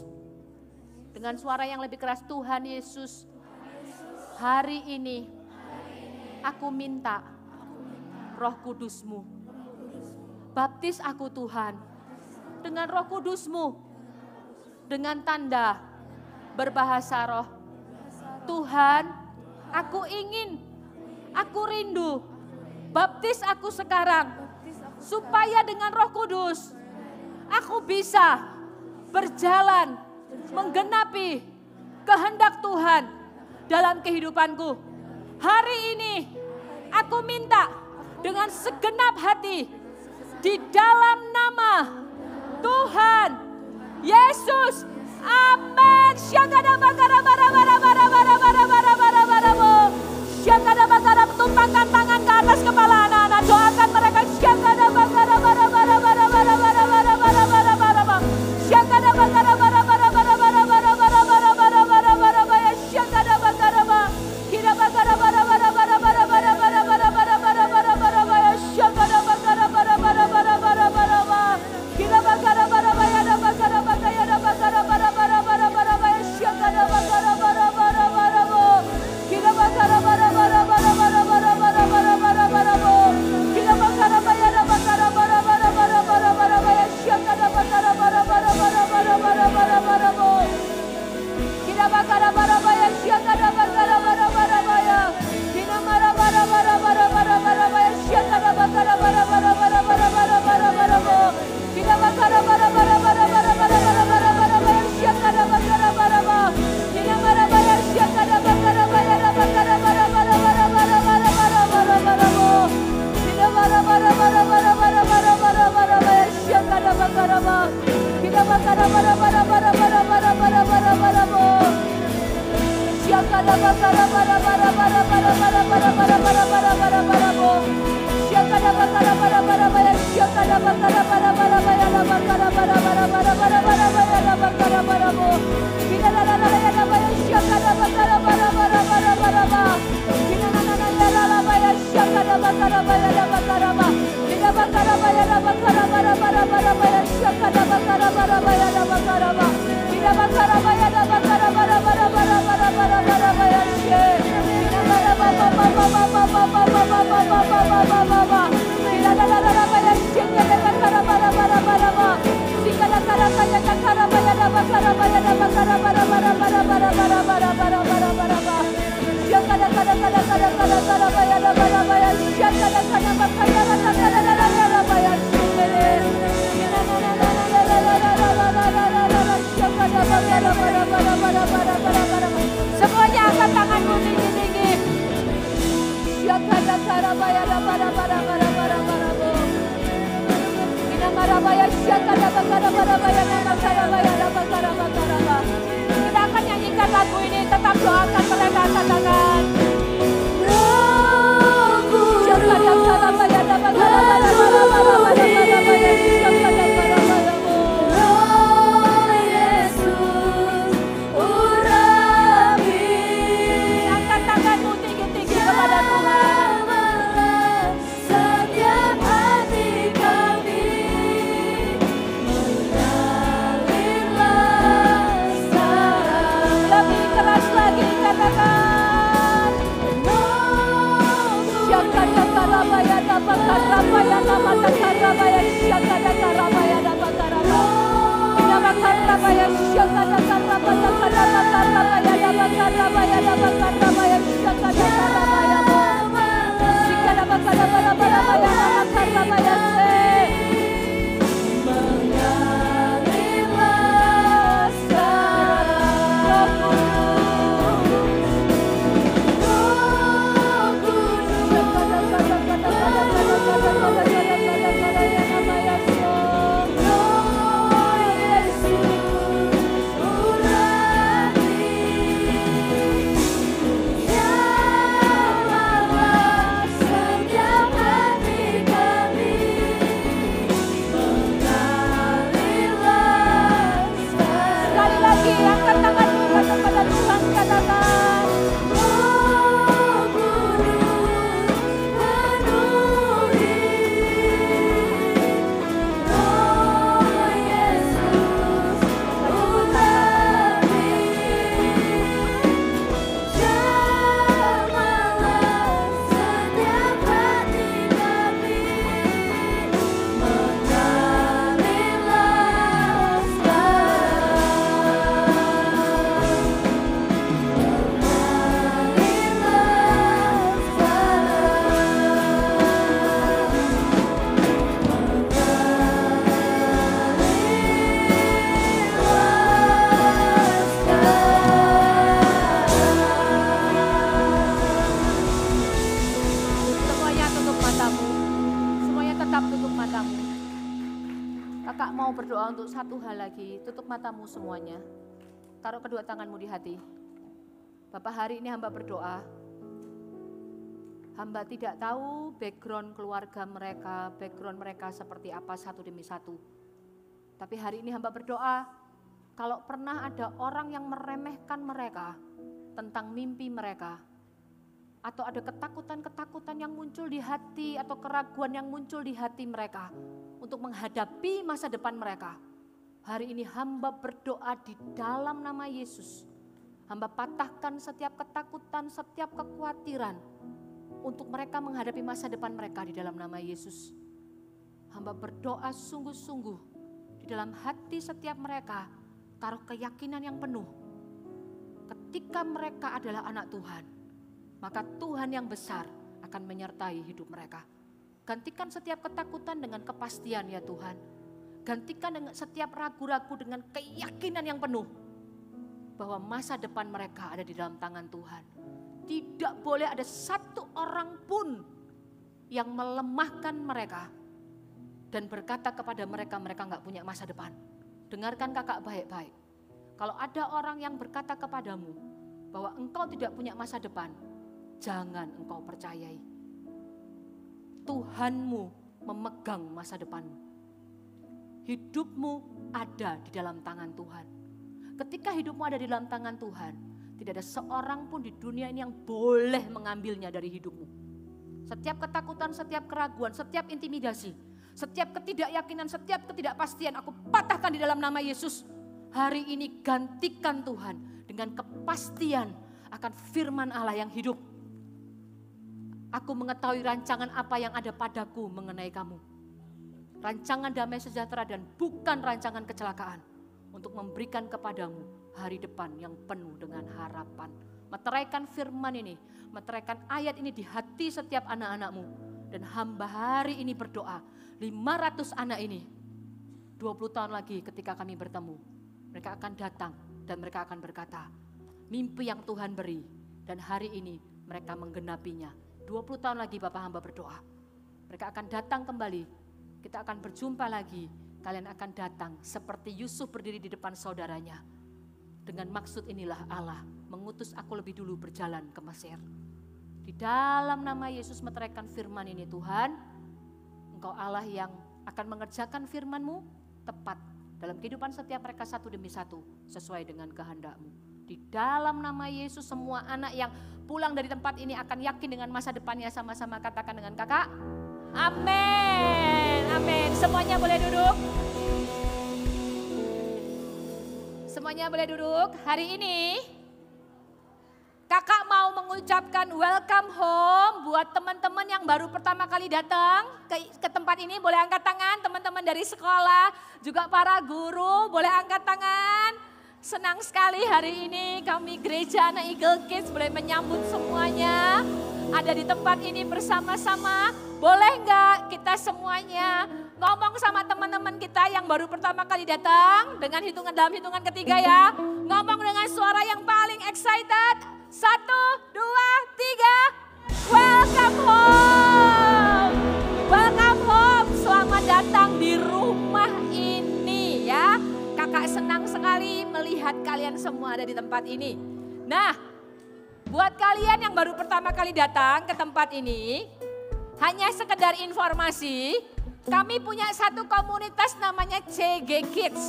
dengan suara yang lebih keras, Tuhan Yesus, hari ini aku minta Roh Kudus-Mu. Baptis aku Tuhan dengan Roh Kudus-Mu, dengan tanda berbahasa roh. Tuhan, aku ingin, aku rindu, baptis aku sekarang, supaya dengan Roh Kudus, aku bisa berjalan, menggenapi kehendak Tuhan dalam kehidupanku. Hari ini, aku minta dengan segenap hati di dalam nama Tuhan Yesus. Amin. Syakada bakara bara bara bara bara bara bara bara bara. Syakada atas kepala anak-anak. Doakan mereka. Syakada bakara bara bara bara bara bara bara bara bara bara bara. Syakada bakara bara bara bara bara bara bara bara bara bara bara bara. Syakada bakara bara. Kira bakara bara bara bara bara bara bara bara bara bara bara bara bara. Syakada bakara bara bara bara bara bara bara. Kira bakara bara bara ada bakara bakara ada bakara bara bara bara bara bara. Syakada bakara bara bara bara bara. Kira bakara bara bara bara bara bara bara bara bara bara bara. Kira bakara bara ada bakara bara bara bara bara bara bara. Syakada bakara bara bara bara bara bara bara bara bara. Kira bakara bara bara syakada bakara bara bara bara. Kira bara bara bara bara bara bara bara. Syakada bakara bara bara bara bara bara bara bara bara. Kira bakara bara bara bara bara bara bara bara bara bara. Syakada bakara bara bara. Kira bara bara syakada bakara bara bakara bara bara bara bara bara bara bara bara. Kira bara bara bara bara bara bara bara bara bara. Syakada bakara bara. Kira bakara bara bara bara bara bara bara bara bara bara. Syakada bakara bara bara bara bara bara bara bara bara bara bara bara bo. Syakada bakara bara bara bara. Syakada bakara bara bara bara bakara bara bara bara bara bara bara bakara bara bo. Kira la la la la la bara. Syakada bakara bara bara bara bara bara. Kira la la la la la bara. Syakada bakara bara bakara bara. Kira bakara bara bakara bara bara bara bara. Syakada bakara bara bara bakara bara. Kira bakara bara bakara bara bara bara bara bara bara bara. Kira bara bara bara bara bara bara bara bara. Kira la la la la bara. Syakada bakara bara bara bara bara. Sikada kara kaya kara bara bakara bara bakara bara bara bara bara bara bara bara bara bara bara. Syakada kara kara kara kara kara bara bara bara. Syakada kara bakara kara kara kara bara. Kira la la la la la la la la la la la. Syakada bakara bara bara bara bara bara bara. Semuanya angkat tanganmu tinggi-tinggi. Syakada kara bara bara bara bara bara bara. Ina marabaya syakada bakara bara bara bakara bara bakara bakara. Kita akan nyanyikan lagu ini, tetap doakan mereka katakan. Syakada kara bara bakara bara bara bara bara bara. Syakada kara bara. Angkat tanganmu tinggi-tinggi kepada Tuhan. Lebih keras lagi katakan. Syakada karabaya dapat karabaya dapat karabaya syakada karabaya dapat karabaya. Dapat karabaya syakada karabaya dapat karabaya dapat karabaya dapat karabaya syakada karabaya. Syakada bakara bara bara bara dapat karabaya se. Sekali lagi angkat tanganmu kepada Tuhan katakan. Semuanya tutup matamu. Semuanya tetap tutup matamu. Kakak mau berdoa untuk satu hal lagi. Tutup matamu semuanya. Taruh kedua tanganmu di hati. Bapak, hari ini hamba berdoa. Hamba tidak tahu background keluarga mereka, background mereka seperti apa satu demi satu. Tapi hari ini hamba berdoa, kalau pernah ada orang yang meremehkan mereka tentang mimpi mereka, atau ada ketakutan-ketakutan yang muncul di hati atau keraguan yang muncul di hati mereka untuk menghadapi masa depan mereka. Hari ini hamba berdoa di dalam nama Yesus. Hamba patahkan setiap ketakutan, setiap kekhawatiran untuk mereka menghadapi masa depan mereka di dalam nama Yesus. Hamba berdoa sungguh-sungguh di dalam hati setiap mereka, taruh keyakinan yang penuh. Ketika mereka adalah anak Tuhan, maka Tuhan yang besar akan menyertai hidup mereka. Gantikan setiap ketakutan dengan kepastian ya Tuhan. Gantikan dengan setiap ragu-ragu dengan keyakinan yang penuh bahwa masa depan mereka ada di dalam tangan Tuhan. Tidak boleh ada satu orang pun yang melemahkan mereka dan berkata kepada mereka, mereka gak punya masa depan. Dengarkan kakak baik-baik. Kalau ada orang yang berkata kepadamu bahwa engkau tidak punya masa depan, jangan engkau percayai. Tuhanmu memegang masa depanmu. Hidupmu ada di dalam tangan Tuhan. Ketika hidupmu ada di dalam tangan Tuhan, tidak ada seorang pun di dunia ini yang boleh mengambilnya dari hidupmu. Setiap ketakutan, setiap keraguan, setiap intimidasi, setiap ketidakyakinan, setiap ketidakpastian aku patahkan di dalam nama Yesus. Hari ini gantikan Tuhan dengan kepastian akan firman Allah yang hidup. Aku mengetahui rancangan apa yang ada padaku mengenai kamu. Rancangan damai sejahtera dan bukan rancangan kecelakaan. Untuk memberikan kepadamu hari depan yang penuh dengan harapan. Meteraikan firman ini, meteraikan ayat ini di hati setiap anak-anakmu. Dan hamba hari ini berdoa, 500 anak ini, 20 tahun lagi ketika kami bertemu, mereka akan datang dan mereka akan berkata, mimpi yang Tuhan beri dan hari ini mereka menggenapinya. 20 tahun lagi Bapak hamba berdoa, mereka akan datang kembali, kita akan berjumpa lagi. Kalian akan datang seperti Yusuf berdiri di depan saudaranya. Dengan maksud inilah Allah mengutus aku lebih dulu berjalan ke Mesir. Di dalam nama Yesus meteraikan firman ini Tuhan. Engkau Allah yang akan mengerjakan firman-Mu tepat dalam kehidupan setiap mereka satu demi satu sesuai dengan kehendak-Mu. Di dalam nama Yesus semua anak yang pulang dari tempat ini akan yakin dengan masa depannya, sama-sama katakan dengan kakak. Amin, amin. Semuanya boleh duduk. Semuanya boleh duduk. Hari ini kakak mau mengucapkan welcome home buat teman-teman yang baru pertama kali datang ke tempat ini. Boleh angkat tangan teman-teman dari sekolah, juga para guru boleh angkat tangan. Senang sekali hari ini kami Gereja Anak Eagle Kids boleh menyambut semuanya. Ada di tempat ini bersama-sama. Boleh enggak kita semuanya ngomong sama teman-teman kita yang baru pertama kali datang dengan dalam hitungan ketiga ya. Ngomong dengan suara yang paling excited. 1, 2, 3. Welcome home. Welcome home. Selamat datang di rumah ini ya. Kakak senang sekali melihat kalian semua ada di tempat ini. Nah, buat kalian yang baru pertama kali datang ke tempat ini, hanya sekedar informasi, kami punya satu komunitas namanya CG Kids,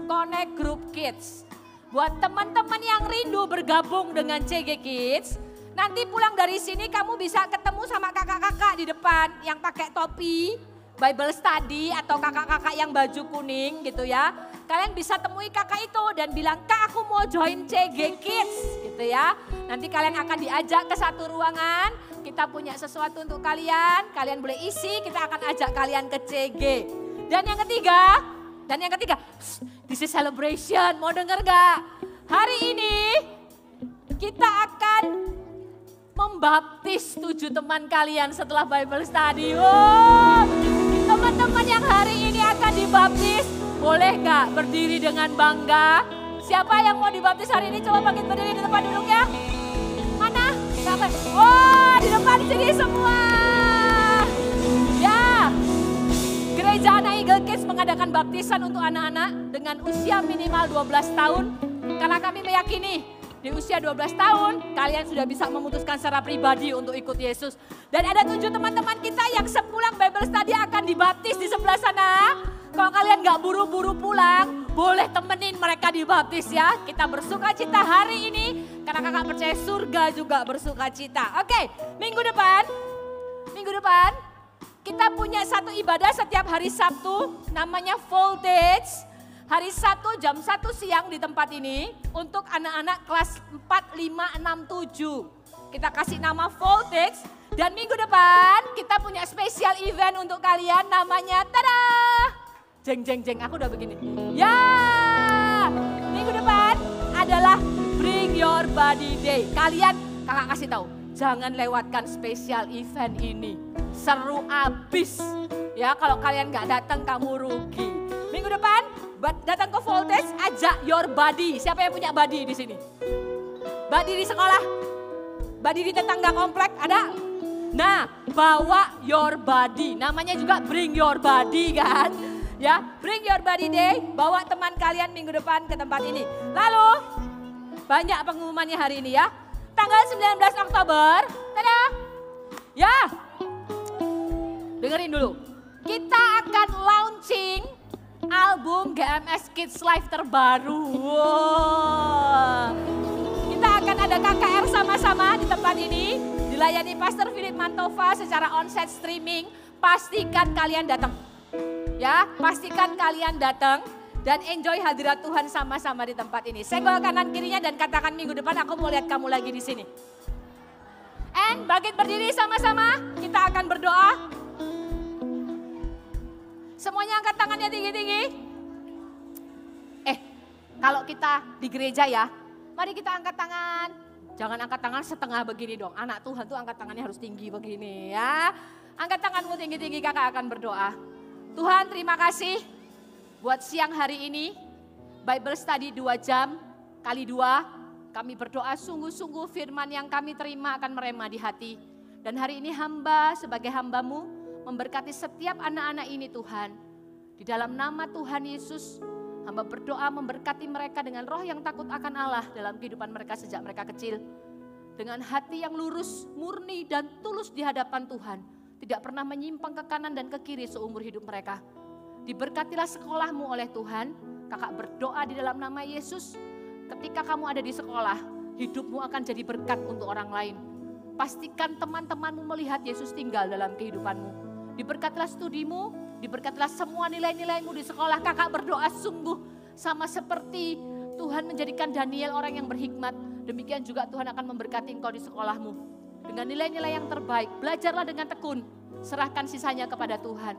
Connect Group Kids. Buat teman-teman yang rindu bergabung dengan CG Kids, nanti pulang dari sini kamu bisa ketemu sama kakak-kakak di depan yang pakai topi, Bible study atau kakak-kakak yang baju kuning gitu ya. Kalian bisa temui kakak itu dan bilang, Kak aku mau join CG Kids gitu ya. Nanti kalian akan diajak ke satu ruangan, kita punya sesuatu untuk kalian, kalian boleh isi, kita akan ajak kalian ke CG. Dan yang ketiga, this is celebration, mau denger gak? Hari ini kita akan membaptis 7 teman kalian setelah Bible study. Wow. Teman-teman yang hari ini akan dibaptis, boleh gak berdiri dengan bangga? Siapa yang mau dibaptis hari ini? Coba bangkit berdiri di tempat duduknya. Mana? Oh, di depan sini semua. Ya, Gereja Anak Eagle Kids mengadakan baptisan untuk anak-anak dengan usia minimal 12 tahun. Karena kami meyakini di usia 12 tahun, kalian sudah bisa memutuskan secara pribadi untuk ikut Yesus. Dan ada 7 teman-teman kita yang sepulang Bible Study akan dibaptis di sebelah sana. Kalau kalian gak buru-buru pulang, boleh temenin mereka dibaptis ya. Kita bersuka cita hari ini, karena kakak percaya surga juga bersuka cita. Oke, minggu depan kita punya satu ibadah setiap hari Sabtu, namanya Voltage. Hari Sabtu jam 1 siang di tempat ini untuk anak-anak kelas 4, 5, 6, 7. Kita kasih nama Voltage dan minggu depan kita punya spesial event untuk kalian namanya tada! Jeng jeng jeng, aku udah begini. Ya, minggu depan adalah Bring Your Body Day. Kalian, kakak kasih tahu, jangan lewatkan spesial event ini. Seru abis. Ya, kalau kalian gak datang kamu rugi. Minggu depan datang ke Voltage, ajak your body. Siapa yang punya body di sini? Body di sekolah? Body di tetangga komplek ada? Nah, bawa your body. Namanya juga bring your body kan? Ya, bring your body day. Bawa teman kalian minggu depan ke tempat ini. Lalu, banyak pengumumannya hari ini ya. Tanggal 19 Oktober, tada! Ya, dengerin dulu. Kita akan launching album GMS Kids Live terbaru. Wow. Kita akan ada KKR sama-sama di tempat ini. Dilayani Pastor Philip Mantova secara onsite streaming. Pastikan kalian datang. Ya, pastikan kalian datang. Dan enjoy hadirat Tuhan sama-sama di tempat ini. Senggol kanan kirinya dan katakan minggu depan aku mau lihat kamu lagi di sini. And bangkit berdiri sama-sama. Kita akan berdoa. Semuanya angkat tangannya tinggi-tinggi. Kalau kita di gereja ya, mari kita angkat tangan. Jangan angkat tangan setengah begini dong. Anak Tuhan tuh angkat tangannya harus tinggi begini ya. Angkat tanganmu tinggi-tinggi, kakak akan berdoa. Tuhan terima kasih buat siang hari ini. Bible Study 2 jam kali 2. Kami berdoa sungguh-sungguh firman yang kami terima akan merema di hati. Dan hari ini hamba sebagai hambamu memberkati setiap anak-anak ini Tuhan. Di dalam nama Tuhan Yesus, hamba berdoa memberkati mereka dengan roh yang takut akan Allah dalam kehidupan mereka sejak mereka kecil. Dengan hati yang lurus, murni dan tulus di hadapan Tuhan. Tidak pernah menyimpang ke kanan dan ke kiri seumur hidup mereka. Diberkatilah sekolahmu oleh Tuhan. Kakak berdoa di dalam nama Yesus. Ketika kamu ada di sekolah, hidupmu akan jadi berkat untuk orang lain. Pastikan teman-temanmu melihat Yesus tinggal dalam kehidupanmu. Diberkatilah studimu, diberkatilah semua nilai-nilaimu di sekolah. Kakak berdoa sungguh sama seperti Tuhan menjadikan Daniel orang yang berhikmat. Demikian juga Tuhan akan memberkati engkau di sekolahmu. Dengan nilai-nilai yang terbaik, belajarlah dengan tekun. Serahkan sisanya kepada Tuhan.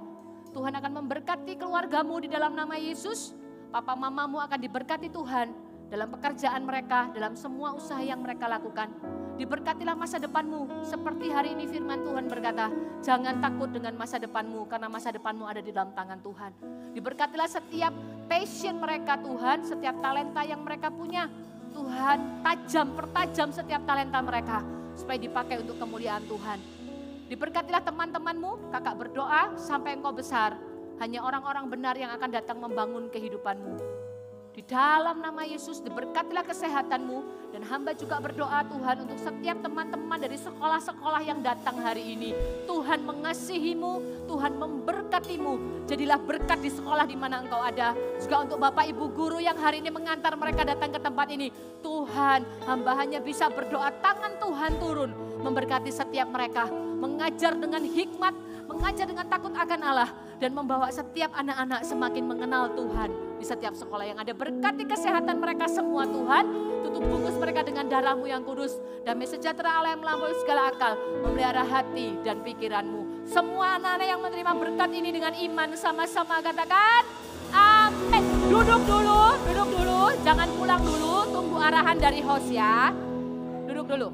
Tuhan akan memberkati keluargamu di dalam nama Yesus. Papa mamamu akan diberkati Tuhan dalam pekerjaan mereka, dalam semua usaha yang mereka lakukan. Diberkatilah masa depanmu, seperti hari ini firman Tuhan berkata, jangan takut dengan masa depanmu, karena masa depanmu ada di dalam tangan Tuhan. Diberkatilah setiap passion mereka Tuhan, setiap talenta yang mereka punya. Tuhan pertajam setiap talenta mereka, supaya dipakai untuk kemuliaan Tuhan. Diberkatilah teman-temanmu, kakak berdoa sampai engkau besar. Hanya orang-orang benar yang akan datang membangun kehidupanmu. Di dalam nama Yesus diberkatilah kesehatanmu. Dan hamba juga berdoa Tuhan untuk setiap teman-teman dari sekolah-sekolah yang datang hari ini. Tuhan mengasihimu, Tuhan memberkatimu. Jadilah berkat di sekolah di mana engkau ada. Juga untuk Bapak Ibu Guru yang hari ini mengantar mereka datang ke tempat ini. Tuhan, hamba hanya bisa berdoa tangan Tuhan turun. Memberkati setiap mereka. Mengajar dengan hikmat, mengajar dengan takut akan Allah. Dan membawa setiap anak-anak semakin mengenal Tuhan di setiap sekolah yang ada. Berkati kesehatan mereka semua Tuhan. Tutup bungkus mereka dengan darah-Mu yang kudus. Damai sejahtera Allah yang melampaui segala akal. Memelihara hati dan pikiranmu. Semua anak-anak yang menerima berkat ini dengan iman sama-sama katakan amin. Duduk dulu. Jangan pulang dulu. Tunggu arahan dari host ya. Duduk dulu.